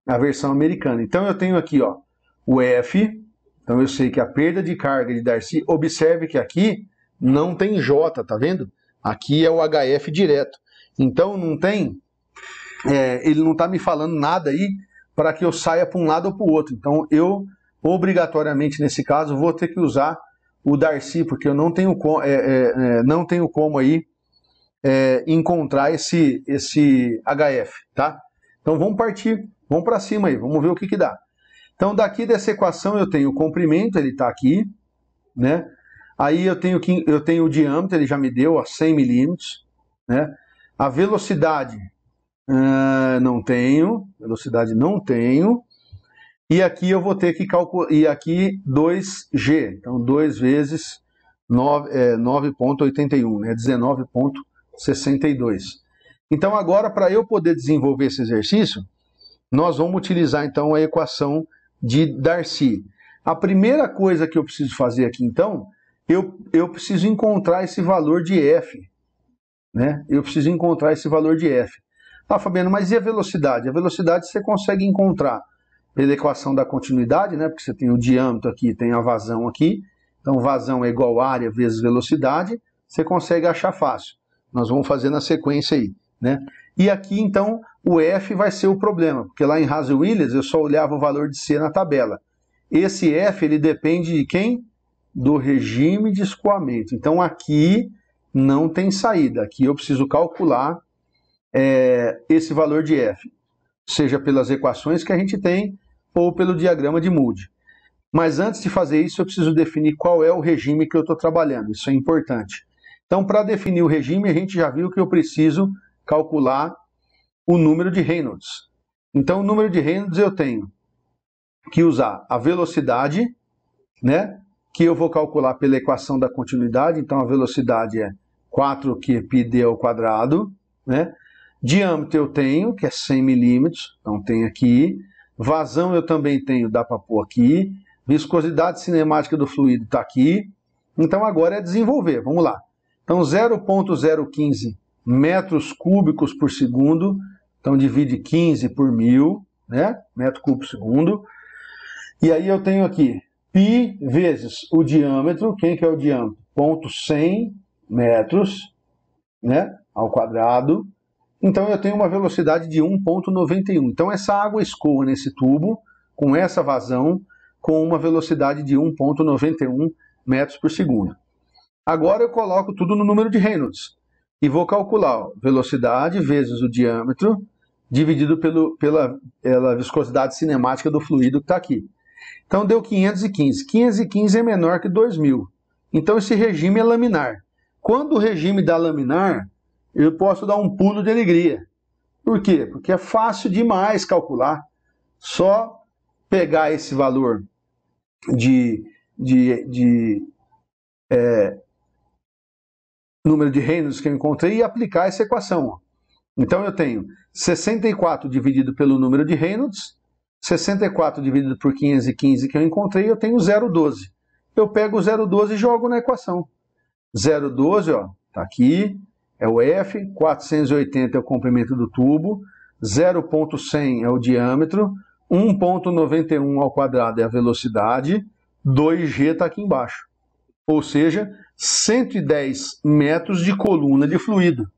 a versão americana. Então eu tenho aqui, ó, o F, então eu sei que a perda de carga de Darcy, observe que aqui não tem J, tá vendo? Aqui é o HF direto. Então não tem, ele não está me falando nada aí para que eu saia para um lado ou para o outro. Então eu, obrigatoriamente nesse caso, vou ter que usar o Darcy, porque eu não tenho como aí encontrar esse HF, tá? Então vamos partir, vamos para cima aí, vamos ver o que dá. Então daqui dessa equação eu tenho o comprimento, ele está aqui, né? Aí eu tenho o diâmetro, ele já me deu, ó, 100 milímetros, né? A velocidade não tenho, e aqui eu vou ter que calcular, e aqui 2G, então 2 vezes 9,81, né? 19,62. Então agora, para eu poder desenvolver esse exercício, nós vamos utilizar então a equação de Darcy. A primeira coisa que eu preciso fazer aqui então, eu preciso encontrar esse valor de F, né? Eu preciso encontrar esse valor de F. Fabiano, mas e a velocidade? A velocidade você consegue encontrar pela equação da continuidade, né? Porque você tem o diâmetro aqui, tem a vazão aqui. Então vazão é igual a área vezes velocidade. Você consegue achar fácil. Nós vamos fazer na sequência aí, né? E aqui então o F vai ser o problema, porque lá em Haase-Williams eu só olhava o valor de C na tabela. Esse F ele depende de quem? Do regime de escoamento. Então aqui não tem saída. Aqui eu preciso calcular esse valor de F, seja pelas equações que a gente tem ou pelo diagrama de Moody. Mas antes de fazer isso eu preciso definir qual é o regime que eu estou trabalhando. Isso é importante. Então para definir o regime a gente já viu que eu preciso calcular o número de Reynolds. Então o número de Reynolds eu tenho que usar a velocidade, né? Que eu vou calcular pela equação da continuidade. Então a velocidade é 4qπd ao quadrado, né? Diâmetro eu tenho, que é 100 milímetros, então tem aqui. Vazão eu também tenho, dá para pôr aqui. Viscosidade cinemática do fluido está aqui. Então agora é desenvolver, vamos lá. Então 0,015 metros cúbicos por segundo. Então divide 15 por 1000, né? Metro cúbico por segundo. E aí eu tenho aqui π vezes o diâmetro. Quem que é o diâmetro? 0,100 metros, né? Ao quadrado. Então eu tenho uma velocidade de 1,91. Então essa água escoa nesse tubo, com essa vazão, com uma velocidade de 1,91 metros por segundo. Agora eu coloco tudo no número de Reynolds. E vou calcular velocidade vezes o diâmetro, dividido pela viscosidade cinemática do fluido que está aqui. Então deu 515. 515 é menor que 2000. Então esse regime é laminar. Quando o regime dá laminar, eu posso dar um pulo de alegria. Por quê? Porque é fácil demais calcular. Só pegar esse valor número de Reynolds que eu encontrei e aplicar essa equação. Então eu tenho 64 dividido pelo número de Reynolds, 64 dividido por 515 que eu encontrei, eu tenho 0,12. Eu pego o 0,12 e jogo na equação. 0,12, ó, tá aqui, é o F, 480 é o comprimento do tubo, 0,100 é o diâmetro, 1,91 ao quadrado é a velocidade, 2G está aqui embaixo. Ou seja, 110 metros de coluna de fluido.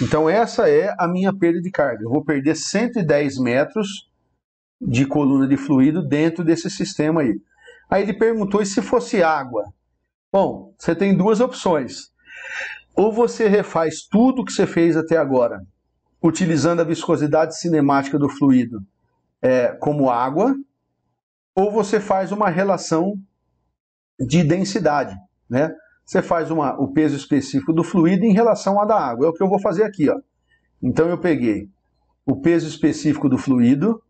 Então essa é a minha perda de carga. Eu vou perder 110 metros de coluna de fluido dentro desse sistema aí. Aí ele perguntou, e se fosse água? Bom, você tem duas opções. Ou você refaz tudo que você fez até agora, utilizando a viscosidade cinemática do fluido como água, ou você faz uma relação de densidade, né? Você faz o peso específico do fluido em relação à da água. É o que eu vou fazer aqui, ó. Então eu peguei o peso específico do fluido,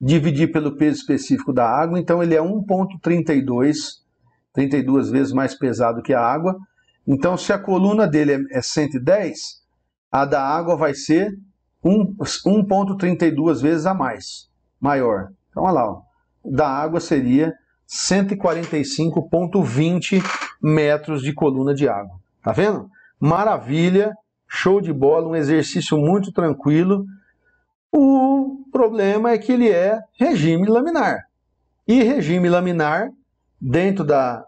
dividi pelo peso específico da água, então ele é 1,32, 32 vezes mais pesado que a água. Então se a coluna dele é 110, a da água vai ser 1,32 vezes a maior. Então olha lá, ó. Da água seria 145,20 metros de coluna de água. Tá vendo? Maravilha, show de bola, um exercício muito tranquilo. O problema é que ele é regime laminar. E regime laminar, dentro da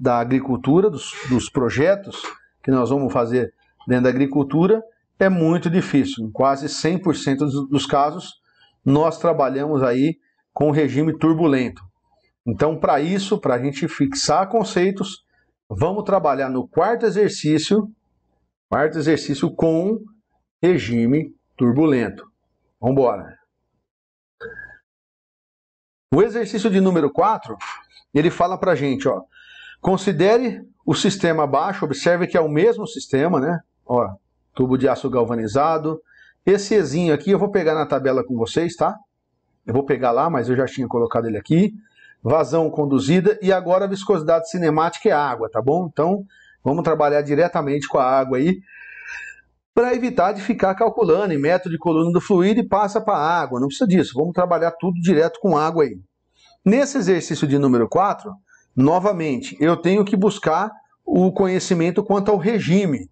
agricultura, dos projetos que nós vamos fazer dentro da agricultura, é muito difícil. Em quase 100% dos casos, nós trabalhamos aí com regime turbulento. Então, para isso, para a gente fixar conceitos, vamos trabalhar no quarto exercício com regime turbulento. Vamos embora. O exercício de número 4, ele fala para a gente, ó, considere o sistema abaixo, observe que é o mesmo sistema, né? Ó, tubo de aço galvanizado. Esse Ezinho aqui eu vou pegar na tabela com vocês, tá? Eu vou pegar lá, mas eu já tinha colocado ele aqui. Vazão conduzida e agora a viscosidade cinemática é água, tá bom? Então, vamos trabalhar diretamente com a água aí, para evitar de ficar calculando em metro de coluna do fluido e passa para a água. Não precisa disso, vamos trabalhar tudo direto com água aí. Nesse exercício de número 4, novamente, eu tenho que buscar o conhecimento quanto ao regime.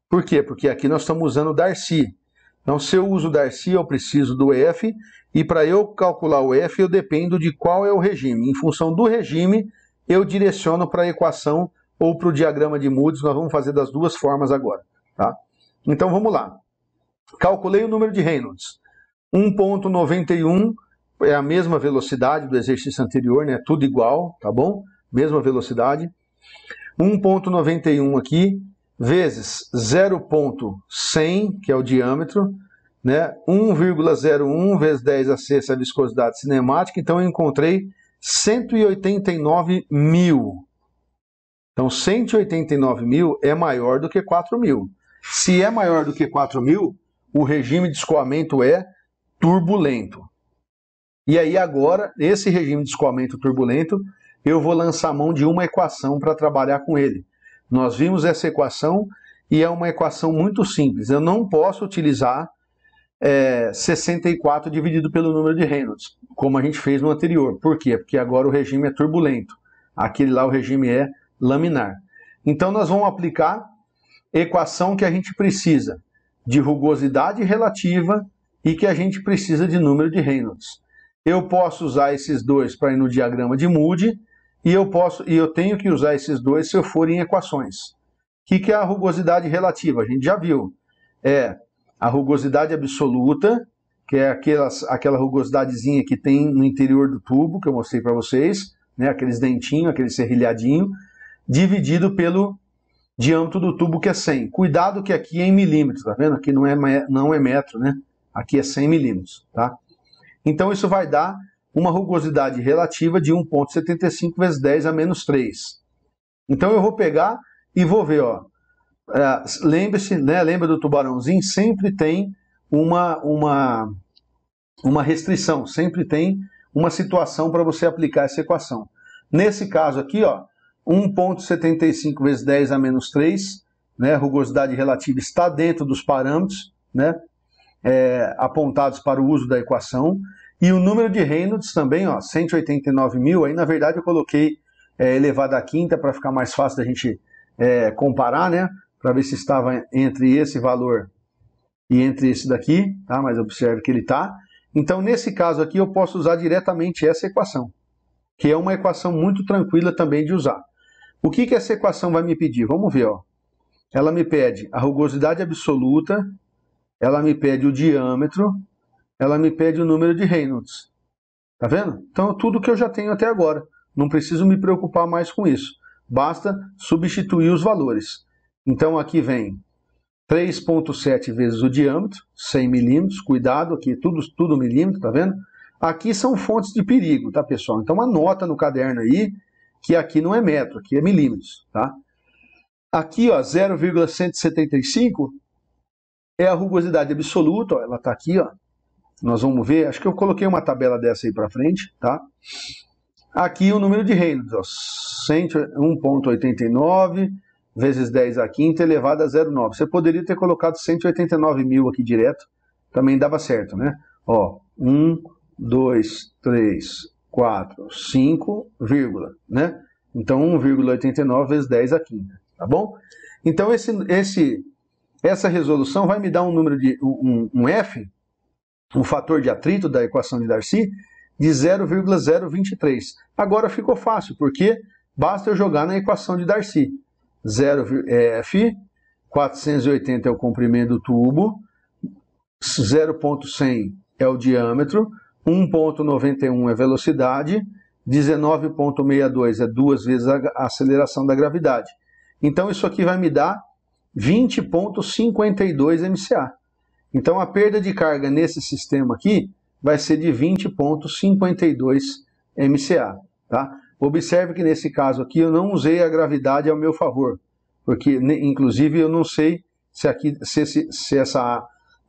Por quê? Porque aqui nós estamos usando o Darcy. Então, se eu uso o Darcy, eu preciso do F, e para eu calcular o F, eu dependo de qual é o regime. Em função do regime, eu direciono para a equação ou para o diagrama de Moody's. Nós vamos fazer das duas formas agora, tá? Então, vamos lá. Calculei o número de Reynolds. 1,91 é a mesma velocidade do exercício anterior, né? Tudo igual, tá bom? Mesma velocidade. 1,91 aqui, vezes 0,100, que é o diâmetro, né? 1,01 vezes 10 a sexta a viscosidade cinemática, então eu encontrei 189 mil. Então 189 mil é maior do que 4 mil. Se é maior do que 4 mil, o regime de escoamento é turbulento. E aí agora, esse regime de escoamento turbulento, eu vou lançar mão de uma equação para trabalhar com ele. Nós vimos essa equação e é uma equação muito simples. Eu não posso utilizar 64 dividido pelo número de Reynolds, como a gente fez no anterior. Por quê? Porque agora o regime é turbulento. Aquele lá o regime é laminar. Então nós vamos aplicar equação que a gente precisa de rugosidade relativa e que a gente precisa de número de Reynolds. Eu posso usar esses dois para ir no diagrama de Moody e eu tenho que usar esses dois se eu for em equações. O que é a rugosidade relativa? A gente já viu. É a rugosidade absoluta, que é aquela rugosidadezinha que tem no interior do tubo, que eu mostrei para vocês, né? Aqueles dentinhos, aquele serrilhadinho, dividido pelo diâmetro do tubo, que é 100. Cuidado que aqui é em milímetros, tá vendo? Aqui não é metro, né? Aqui é 100 milímetros, tá? Então isso vai dar uma rugosidade relativa de 1,75 vezes 10 a menos 3. Então eu vou pegar e vou ver, ó. Lembre-se, né? Lembra do tubarãozinho? Sempre tem uma restrição, sempre tem uma situação para você aplicar essa equação. Nesse caso aqui, ó, 1,75 vezes 10 a menos 3, né? Rugosidade relativa está dentro dos parâmetros, né? Apontados para o uso da equação. E o número de Reynolds também, ó, 189.000, aí na verdade eu coloquei elevado à quinta para ficar mais fácil da gente comparar, né? Para ver se estava entre esse valor e entre esse daqui, tá? Mas observe que ele está. Então, nesse caso aqui, eu posso usar diretamente essa equação, que é uma equação muito tranquila também de usar. O que essa equação vai me pedir? Vamos ver, ó. Ela me pede a rugosidade absoluta, ela me pede o diâmetro, ela me pede o número de Reynolds. Tá vendo? Então, tudo que eu já tenho até agora. Não preciso me preocupar mais com isso. Basta substituir os valores. Então, aqui vem 3,7 vezes o diâmetro, 100 milímetros. Cuidado, aqui tudo milímetro, tá vendo? Aqui são fontes de perigo, tá, pessoal? Então, anota no caderno aí que aqui não é metro, aqui é milímetros, tá? Aqui, ó, 0,175 é a rugosidade absoluta, ó, ela tá aqui, ó. Nós vamos ver, acho que eu coloquei uma tabela dessa aí para frente, tá? Aqui o número de Reynolds, ó, 1,89 vezes 10 à quinta elevado a 0,9. Você poderia ter colocado 189.000 aqui direto, também dava certo, né? Ó, 1, 2, 3, 4, 5, vírgula, né? Então 1,89 vezes 10 à quinta, tá bom? Então essa resolução vai me dar um número de um F, um fator de atrito da equação de Darcy, de 0,023. Agora ficou fácil, porque basta eu jogar na equação de Darcy. F, 480 é o comprimento do tubo, 0,100 é o diâmetro, 1,91 é velocidade, 19,62 é 2 vezes a aceleração da gravidade. Então isso aqui vai me dar 20,52 MCA. Então a perda de carga nesse sistema aqui vai ser de 20,52 MCA. Tá? Observe que nesse caso aqui eu não usei a gravidade ao meu favor, porque inclusive eu não sei se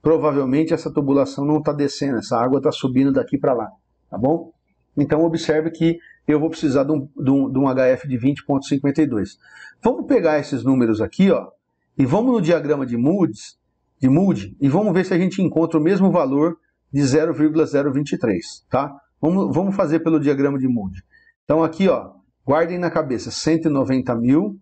provavelmente essa tubulação não está descendo, essa água está subindo daqui para lá, tá bom? Então observe que eu vou precisar de um HF de 20,52. Vamos pegar esses números aqui, ó, e vamos no diagrama de Moody e vamos ver se a gente encontra o mesmo valor de 0,023, tá? Vamos fazer pelo diagrama de Moody. Então aqui, ó, guardem na cabeça 190.000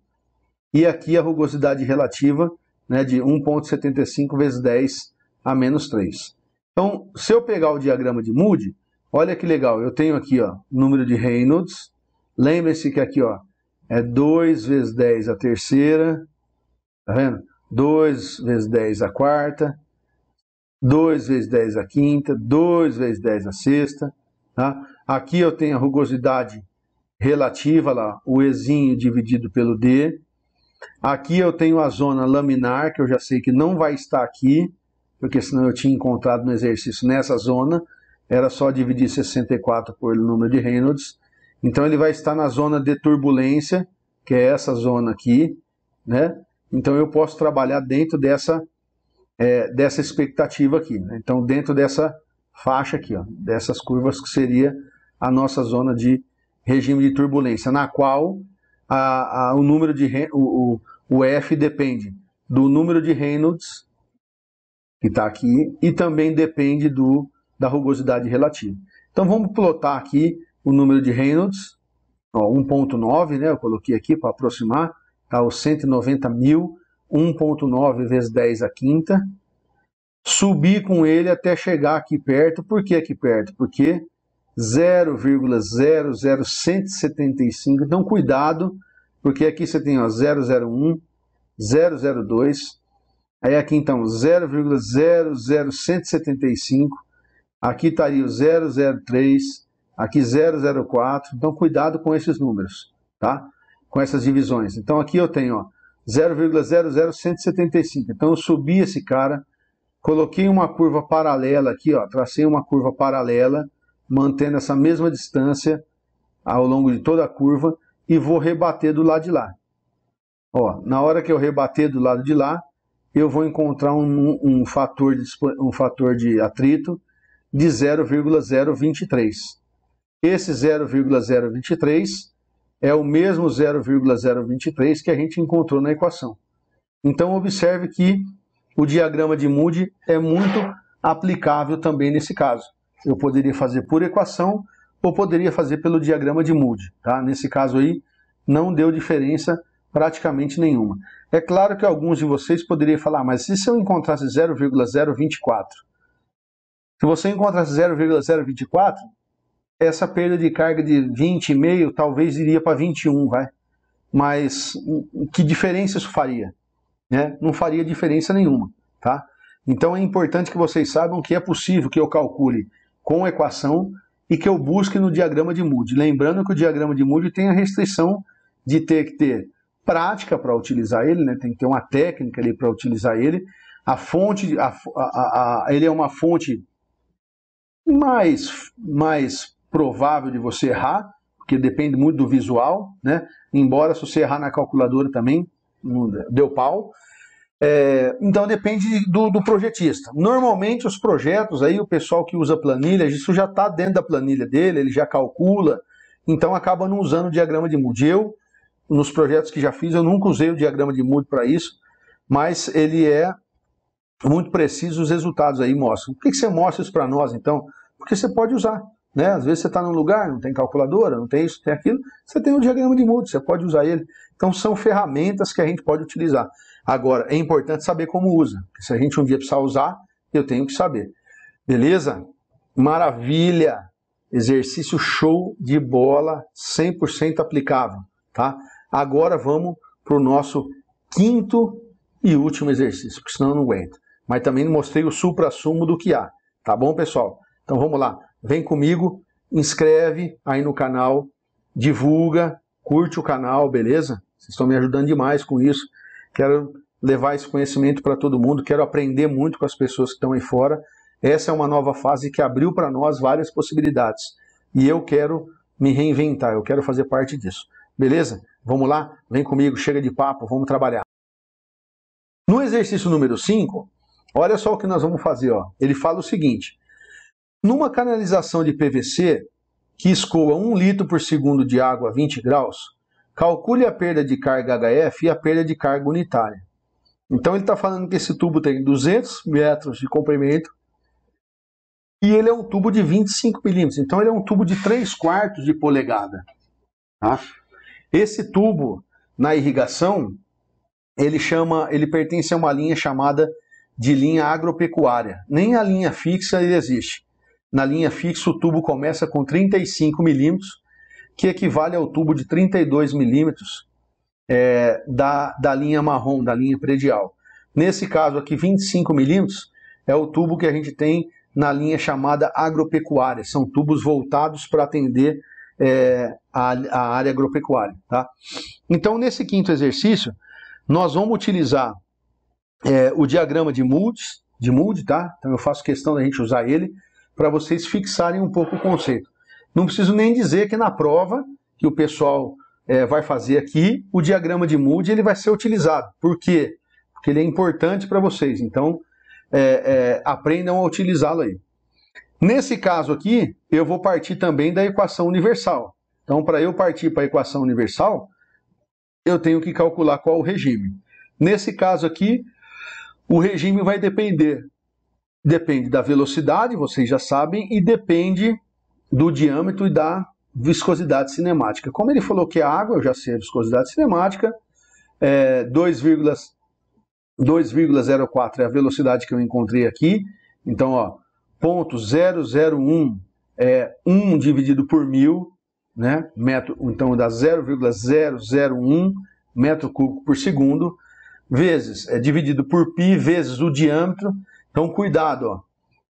e aqui a rugosidade relativa, né, de 1,75 vezes 10 a menos 3. Então, se eu pegar o diagrama de Moody, olha que legal, eu tenho aqui, ó, número de Reynolds. Lembre-se que aqui, ó, é 2 vezes 10 a terceira, tá vendo? 2 vezes 10 a quarta, 2 vezes 10 a quinta, 2 vezes 10 a sexta, tá? Aqui eu tenho a rugosidade relativa lá, o Ezinho dividido pelo D. Aqui eu tenho a zona laminar, que eu já sei que não vai estar aqui, porque senão eu tinha encontrado no exercício nessa zona, era só dividir 64 por número de Reynolds. Então ele vai estar na zona de turbulência, que é essa zona aqui, né? Então eu posso trabalhar dentro dessa expectativa aqui, né? Então dentro dessa faixa aqui, ó, dessas curvas que seria a nossa zona de regime de turbulência, na qual o número de o F depende do número de Reynolds, que está aqui, e também depende da rugosidade relativa. Então vamos plotar aqui o número de Reynolds, 1,9, né? Eu coloquei aqui para aproximar, tá? Os 190.000 1,9 vezes 10 à quinta. Subir com ele até chegar aqui perto. Por que aqui perto? Porque 0,00175. Então, cuidado, porque aqui você tem ó, 001, 002. Aí aqui, então, 0,00175. Aqui estaria o 003. Aqui 004. Então, cuidado com esses números, tá? Com essas divisões. Então, aqui eu tenho 0,00175. Então, eu subi esse cara, coloquei uma curva paralela aqui, ó, tracei uma curva paralela, mantendo essa mesma distância ao longo de toda a curva e vou rebater do lado de lá. Ó, na hora que eu rebater do lado de lá, eu vou encontrar um fator de atrito de 0,023. Esse 0,023 é o mesmo 0,023 que a gente encontrou na equação. Então, observe que o diagrama de Moody é muito aplicável também nesse caso. Eu poderia fazer por equação ou poderia fazer pelo diagrama de Moody. Tá? Nesse caso aí, não deu diferença praticamente nenhuma. É claro que alguns de vocês poderiam falar, mas e se eu encontrasse 0,024? Se você encontrasse 0,024, essa perda de carga de 20,5 talvez iria para 21, vai. Mas que diferença isso faria? Né? Não faria diferença nenhuma, tá? Então é importante que vocês saibam que é possível que eu calcule com equação e que eu busque no diagrama de Moody. Lembrando que o diagrama de Moody tem a restrição de ter que ter prática para utilizar ele, né? Tem que ter uma técnica ali para utilizar ele. A fonte, ele é uma fonte mais provável de você errar, porque depende muito do visual, né? Embora se você errar na calculadora também, deu pau. Então depende do projetista. Normalmente os projetos, aí o pessoal que usa planilha, isso já está dentro da planilha dele, ele já calcula, então acaba não usando o diagrama de Moody. Eu, nos projetos que já fiz, eu nunca usei o diagrama de Moody para isso, mas ele é muito preciso, os resultados aí mostram. Por que você mostra isso para nós, então? Porque você pode usar. Né? Às vezes você está num lugar, não tem calculadora, não tem isso, tem aquilo, você tem o diagrama de Moody, você pode usar ele. Então são ferramentas que a gente pode utilizar. Agora, é importante saber como usa. Porque se a gente um dia precisar usar, eu tenho que saber. Beleza? Maravilha! Exercício show de bola, 100% aplicável. Tá? Agora vamos para o nosso quinto e último exercício, porque senão eu não aguento. Mas também mostrei o supra-sumo do que há. Tá bom, pessoal? Então vamos lá. Vem comigo, inscreve aí no canal, divulga, curte o canal, beleza? Vocês estão me ajudando demais com isso. Quero levar esse conhecimento para todo mundo, quero aprender muito com as pessoas que estão aí fora. Essa é uma nova fase que abriu para nós várias possibilidades. E eu quero me reinventar, eu quero fazer parte disso. Beleza? Vamos lá? Vem comigo, chega de papo, vamos trabalhar. No exercício número 5, olha só o que nós vamos fazer. Ó. Ele fala o seguinte. Numa canalização de PVC que escoa 1 litro por segundo de água a 20 graus, calcule a perda de carga HF e a perda de carga unitária. Então ele está falando que esse tubo tem 200 metros de comprimento e ele é um tubo de 25 milímetros. Então ele é um tubo de 3/4 de polegada. Tá? Esse tubo, na irrigação, ele pertence a uma linha chamada de linha agropecuária. Nem a linha fixa ele existe. Na linha fixa, o tubo começa com 35 milímetros, que equivale ao tubo de 32 milímetros da linha marrom, da linha predial. Nesse caso aqui, 25 milímetros é o tubo que a gente tem na linha chamada agropecuária. São tubos voltados para atender a área agropecuária. Tá? Então, nesse quinto exercício, nós vamos utilizar o diagrama de Moody, tá? Então eu faço questão da gente usar ele, para vocês fixarem um pouco o conceito. Não preciso nem dizer que na prova que o pessoal vai fazer aqui, o diagrama de Moody ele vai ser utilizado. Por quê? Porque ele é importante para vocês. Então, aprendam a utilizá-lo aí. Nesse caso aqui, eu vou partir também da equação universal. Então, para eu partir para a equação universal, eu tenho que calcular qual o regime. Nesse caso aqui, o regime vai depende da velocidade, vocês já sabem, e depende do diâmetro e da viscosidade cinemática. Como ele falou que é água, eu já sei a viscosidade cinemática, 2,04 é a velocidade que eu encontrei aqui. Então, ó, 0,001 é 1 dividido por 1000, né? Metro, então dá 0,001 metro cúbico por segundo, vezes, dividido por π, vezes o diâmetro. Então, cuidado, ó.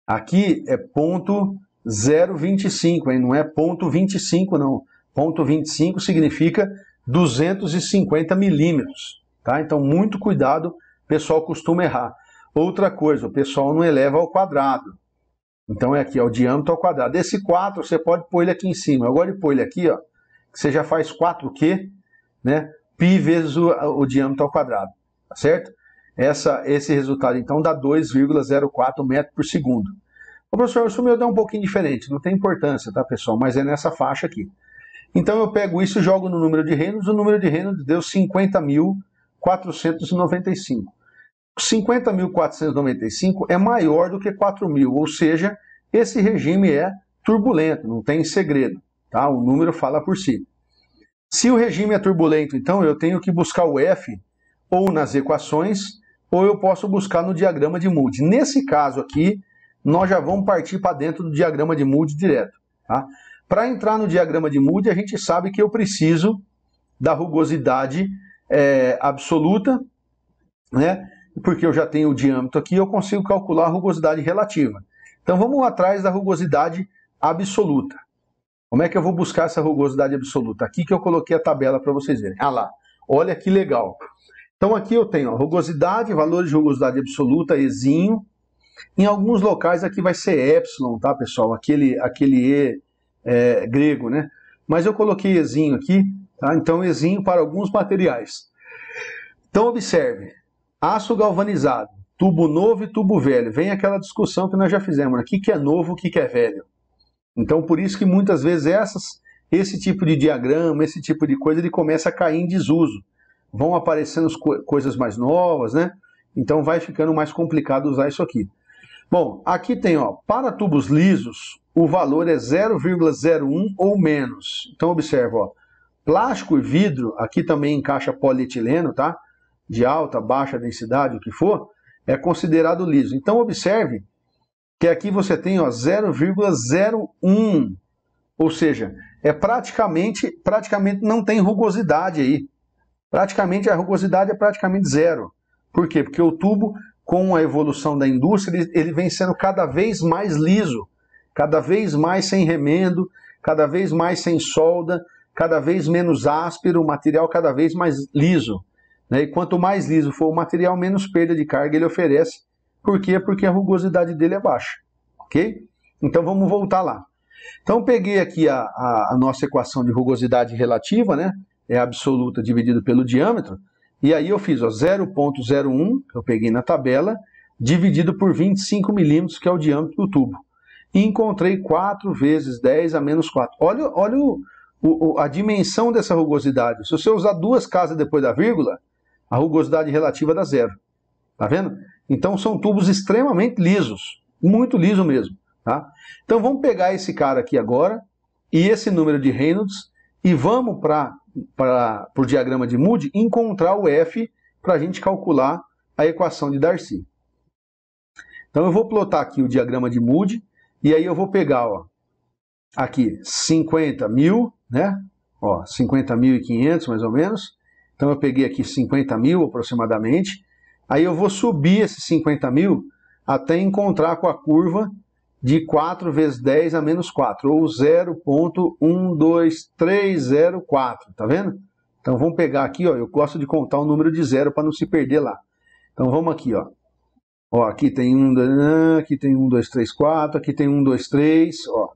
Aqui é 0,025, hein? Não é 0,25 não. 0,25 significa 250 milímetros, tá? Então, muito cuidado, o pessoal costuma errar. Outra coisa, o pessoal não eleva ao quadrado. Então, é aqui, ó, o diâmetro ao quadrado. Esse 4, você pode pôr ele aqui em cima. Agora, pôr ele aqui, ó, que você já faz 4Q, né? Π vezes o diâmetro ao quadrado, tá certo? Esse resultado, então, dá 2,04 metros por segundo. Ô, professor, isso meu dá um pouquinho diferente, não tem importância, tá, pessoal? Mas é nessa faixa aqui. Então, eu pego isso e jogo no número de Reynolds, o número de Reynolds deu 50.495. 50.495 é maior do que 4.000, ou seja, esse regime é turbulento, não tem segredo, tá? O número fala por si. Se o regime é turbulento, então eu tenho que buscar o F ou nas equações, ou eu posso buscar no diagrama de Moody. Nesse caso aqui, nós já vamos partir para dentro do diagrama de Moody direto, tá? Para entrar no diagrama de Moody, a gente sabe que eu preciso da rugosidade absoluta, né? Porque eu já tenho o diâmetro aqui, eu consigo calcular a rugosidade relativa. Então vamos atrás da rugosidade absoluta. Como é que eu vou buscar essa rugosidade absoluta? Aqui que eu coloquei a tabela para vocês verem. Ah lá, olha que legal. Então aqui eu tenho, ó, rugosidade, valores de rugosidade absoluta, Ezinho. Em alguns locais aqui vai ser epsilon, tá, pessoal? Aquele E grego, né? Mas eu coloquei Ezinho aqui, tá? Então Ezinho para alguns materiais. Então observe, aço galvanizado, tubo novo e tubo velho. Vem aquela discussão que nós já fizemos, né? O que é novo, o que é velho? Então por isso que muitas vezes esse tipo de diagrama, esse tipo de coisa, ele começa a cair em desuso. Vão aparecendo coisas mais novas, né? Então vai ficando mais complicado usar isso aqui. Bom, aqui tem, ó, para tubos lisos, o valor é 0,01 ou menos. Então observa, ó, plástico e vidro, aqui também encaixa polietileno, tá? De alta, baixa densidade, o que for, é considerado liso. Então observe que aqui você tem, ó, 0,01, ou seja, praticamente não tem rugosidade aí. Praticamente a rugosidade é praticamente zero. Por quê? Porque o tubo, com a evolução da indústria, ele vem sendo cada vez mais liso, cada vez mais sem remendo, cada vez mais sem solda, cada vez menos áspero, o material cada vez mais liso, né? E quanto mais liso for o material, menos perda de carga ele oferece. Por quê? Porque a rugosidade dele é baixa, ok? Então vamos voltar lá. Então peguei aqui a nossa equação de rugosidade relativa, né? É absoluta dividido pelo diâmetro, e aí eu fiz 0,01, que eu peguei na tabela, dividido por 25 milímetros, que é o diâmetro do tubo. E encontrei 4 vezes 10 a menos 4. Olha a dimensão dessa rugosidade. Se você usar duas casas depois da vírgula, a rugosidade relativa dá zero. Tá vendo? Então são tubos extremamente lisos, muito liso mesmo. Tá? Então vamos pegar esse cara aqui agora, e esse número de Reynolds, e vamos para o diagrama de Moody encontrar o F para a gente calcular a equação de Darcy. Então eu vou plotar aqui o diagrama de Moody, e aí eu vou pegar, ó, aqui 50.000, né? Ó, 50.500 mais ou menos. Então eu peguei aqui 50.000 aproximadamente. Aí eu vou subir esses 50.000 até encontrar com a curva de 4 vezes 10 a menos 4, ou 0,12304, tá vendo? Então vamos pegar aqui, ó, eu gosto de contar o número de zero para não se perder lá. Então vamos aqui, ó. Ó, aqui tem 1, 2, aqui tem 1, 2, 3, 4, aqui tem 1, 2, 3, ó.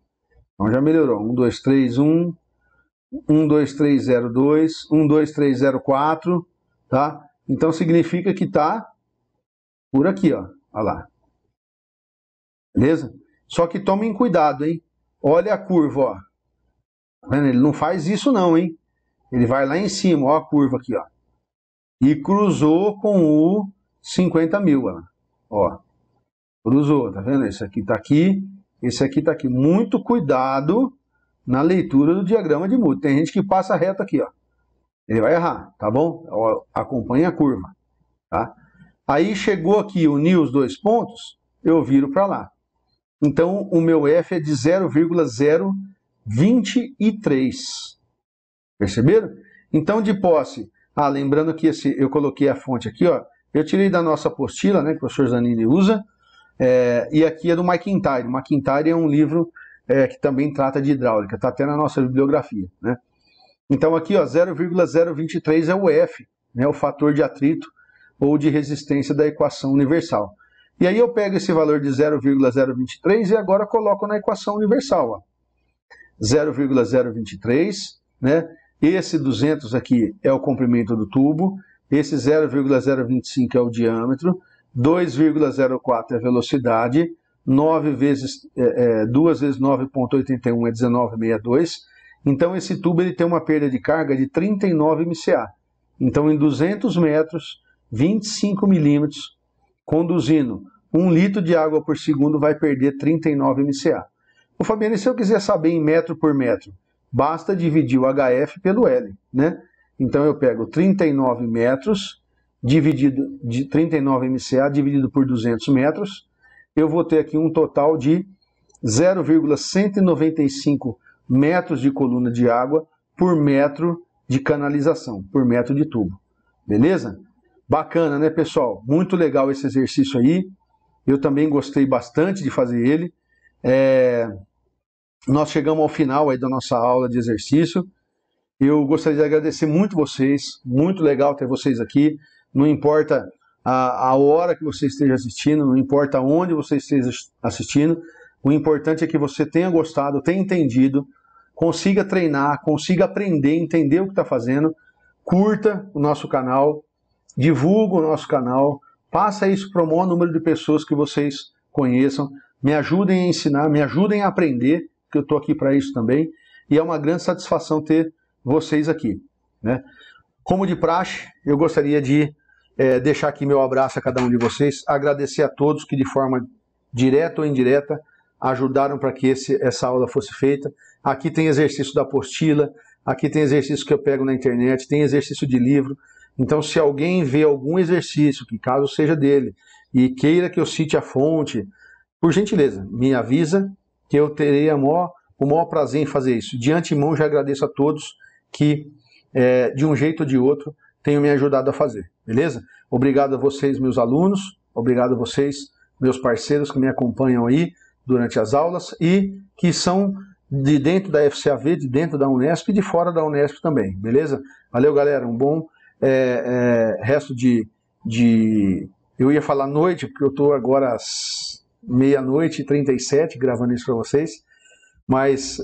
Então já melhorou. 1, 2, 3, 1, 1, 2, 3, 0, 2, 1, 2, 3, 0, 4, tá? Então significa que tá por aqui, ó. Olha lá. Beleza? Só que tomem cuidado, hein? Olha a curva, ó. Tá vendo? Ele não faz isso não, hein? Ele vai lá em cima, ó a curva aqui, ó. E cruzou com o 50.000, ó. Cruzou, tá vendo? Esse aqui tá aqui, esse aqui tá aqui. Muito cuidado na leitura do diagrama de Moody. Tem gente que passa reto aqui, ó. Ele vai errar, tá bom? Ó, acompanha a curva, tá? Aí chegou aqui, uniu os dois pontos, eu viro para lá. Então, o meu F é de 0,023. Perceberam? Então, de posse, lembrando que eu coloquei a fonte aqui, ó, eu tirei da nossa apostila, né, que o professor Zanini usa, e aqui é do McIntyre. McIntyre é um livro que também trata de hidráulica, está até na nossa bibliografia, né? Então aqui, ó, 0,023 é o F, né, o fator de atrito ou de resistência da equação universal. E aí eu pego esse valor de 0,023 e agora coloco na equação universal. 0,023, né? Esse 200 aqui é o comprimento do tubo, esse 0,025 é o diâmetro, 2,04 é a velocidade, 2 vezes 9,81 é 19,62. Então esse tubo ele tem uma perda de carga de 39 MCA. Então em 200 metros, 25 milímetros, conduzindo 1 litro de água por segundo vai perder 39 MCA. Ô Fabiano, e se eu quiser saber em metro por metro? Basta dividir o HF pelo L, né? Então eu pego 39 metros, dividido de 39 MCA, dividido por 200 metros, eu vou ter aqui um total de 0,195 metros de coluna de água por metro de canalização, por metro de tubo. Beleza? Bacana, né, pessoal? Muito legal esse exercício aí. Eu também gostei bastante de fazer ele. Nós chegamos ao final aí da nossa aula de exercício. Eu gostaria de agradecer muito vocês. Muito legal ter vocês aqui. Não importa a hora que você esteja assistindo, não importa onde você esteja assistindo. O importante é que você tenha gostado, tenha entendido, consiga treinar, consiga aprender, entender o que está fazendo. Curta o nosso canal, divulga o nosso canal, passa isso para o maior número de pessoas que vocês conheçam. Me ajudem a ensinar, me ajudem a aprender, que eu estou aqui para isso também. E é uma grande satisfação ter vocês aqui, né? Como de praxe, eu gostaria de deixar aqui meu abraço a cada um de vocês, agradecer a todos que de forma direta ou indireta ajudaram para que essa aula fosse feita. Aqui tem exercício da apostila, aqui tem exercício que eu pego na internet, tem exercício de livro. Então, se alguém vê algum exercício, que caso seja dele, e queira que eu cite a fonte, por gentileza, me avisa que eu terei o maior prazer em fazer isso. De antemão, já agradeço a todos que, de um jeito ou de outro, tenham me ajudado a fazer, beleza? Obrigado a vocês, meus alunos, obrigado a vocês, meus parceiros que me acompanham aí durante as aulas e que são de dentro da FCAV, de dentro da Unesp e de fora da Unesp também, beleza? Valeu, galera, um bom resto de... Eu ia falar noite, porque eu estou agora às 00h37 gravando isso para vocês, mas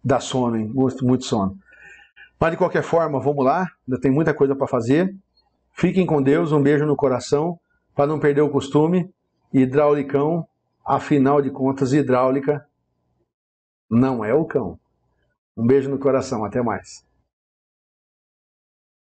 dá sono, hein? Muito sono. Mas de qualquer forma, vamos lá, ainda tem muita coisa para fazer. Fiquem com Deus, um beijo no coração, para não perder o costume. Hidraulicão, afinal de contas, hidráulica não é o cão. Um beijo no coração, até mais.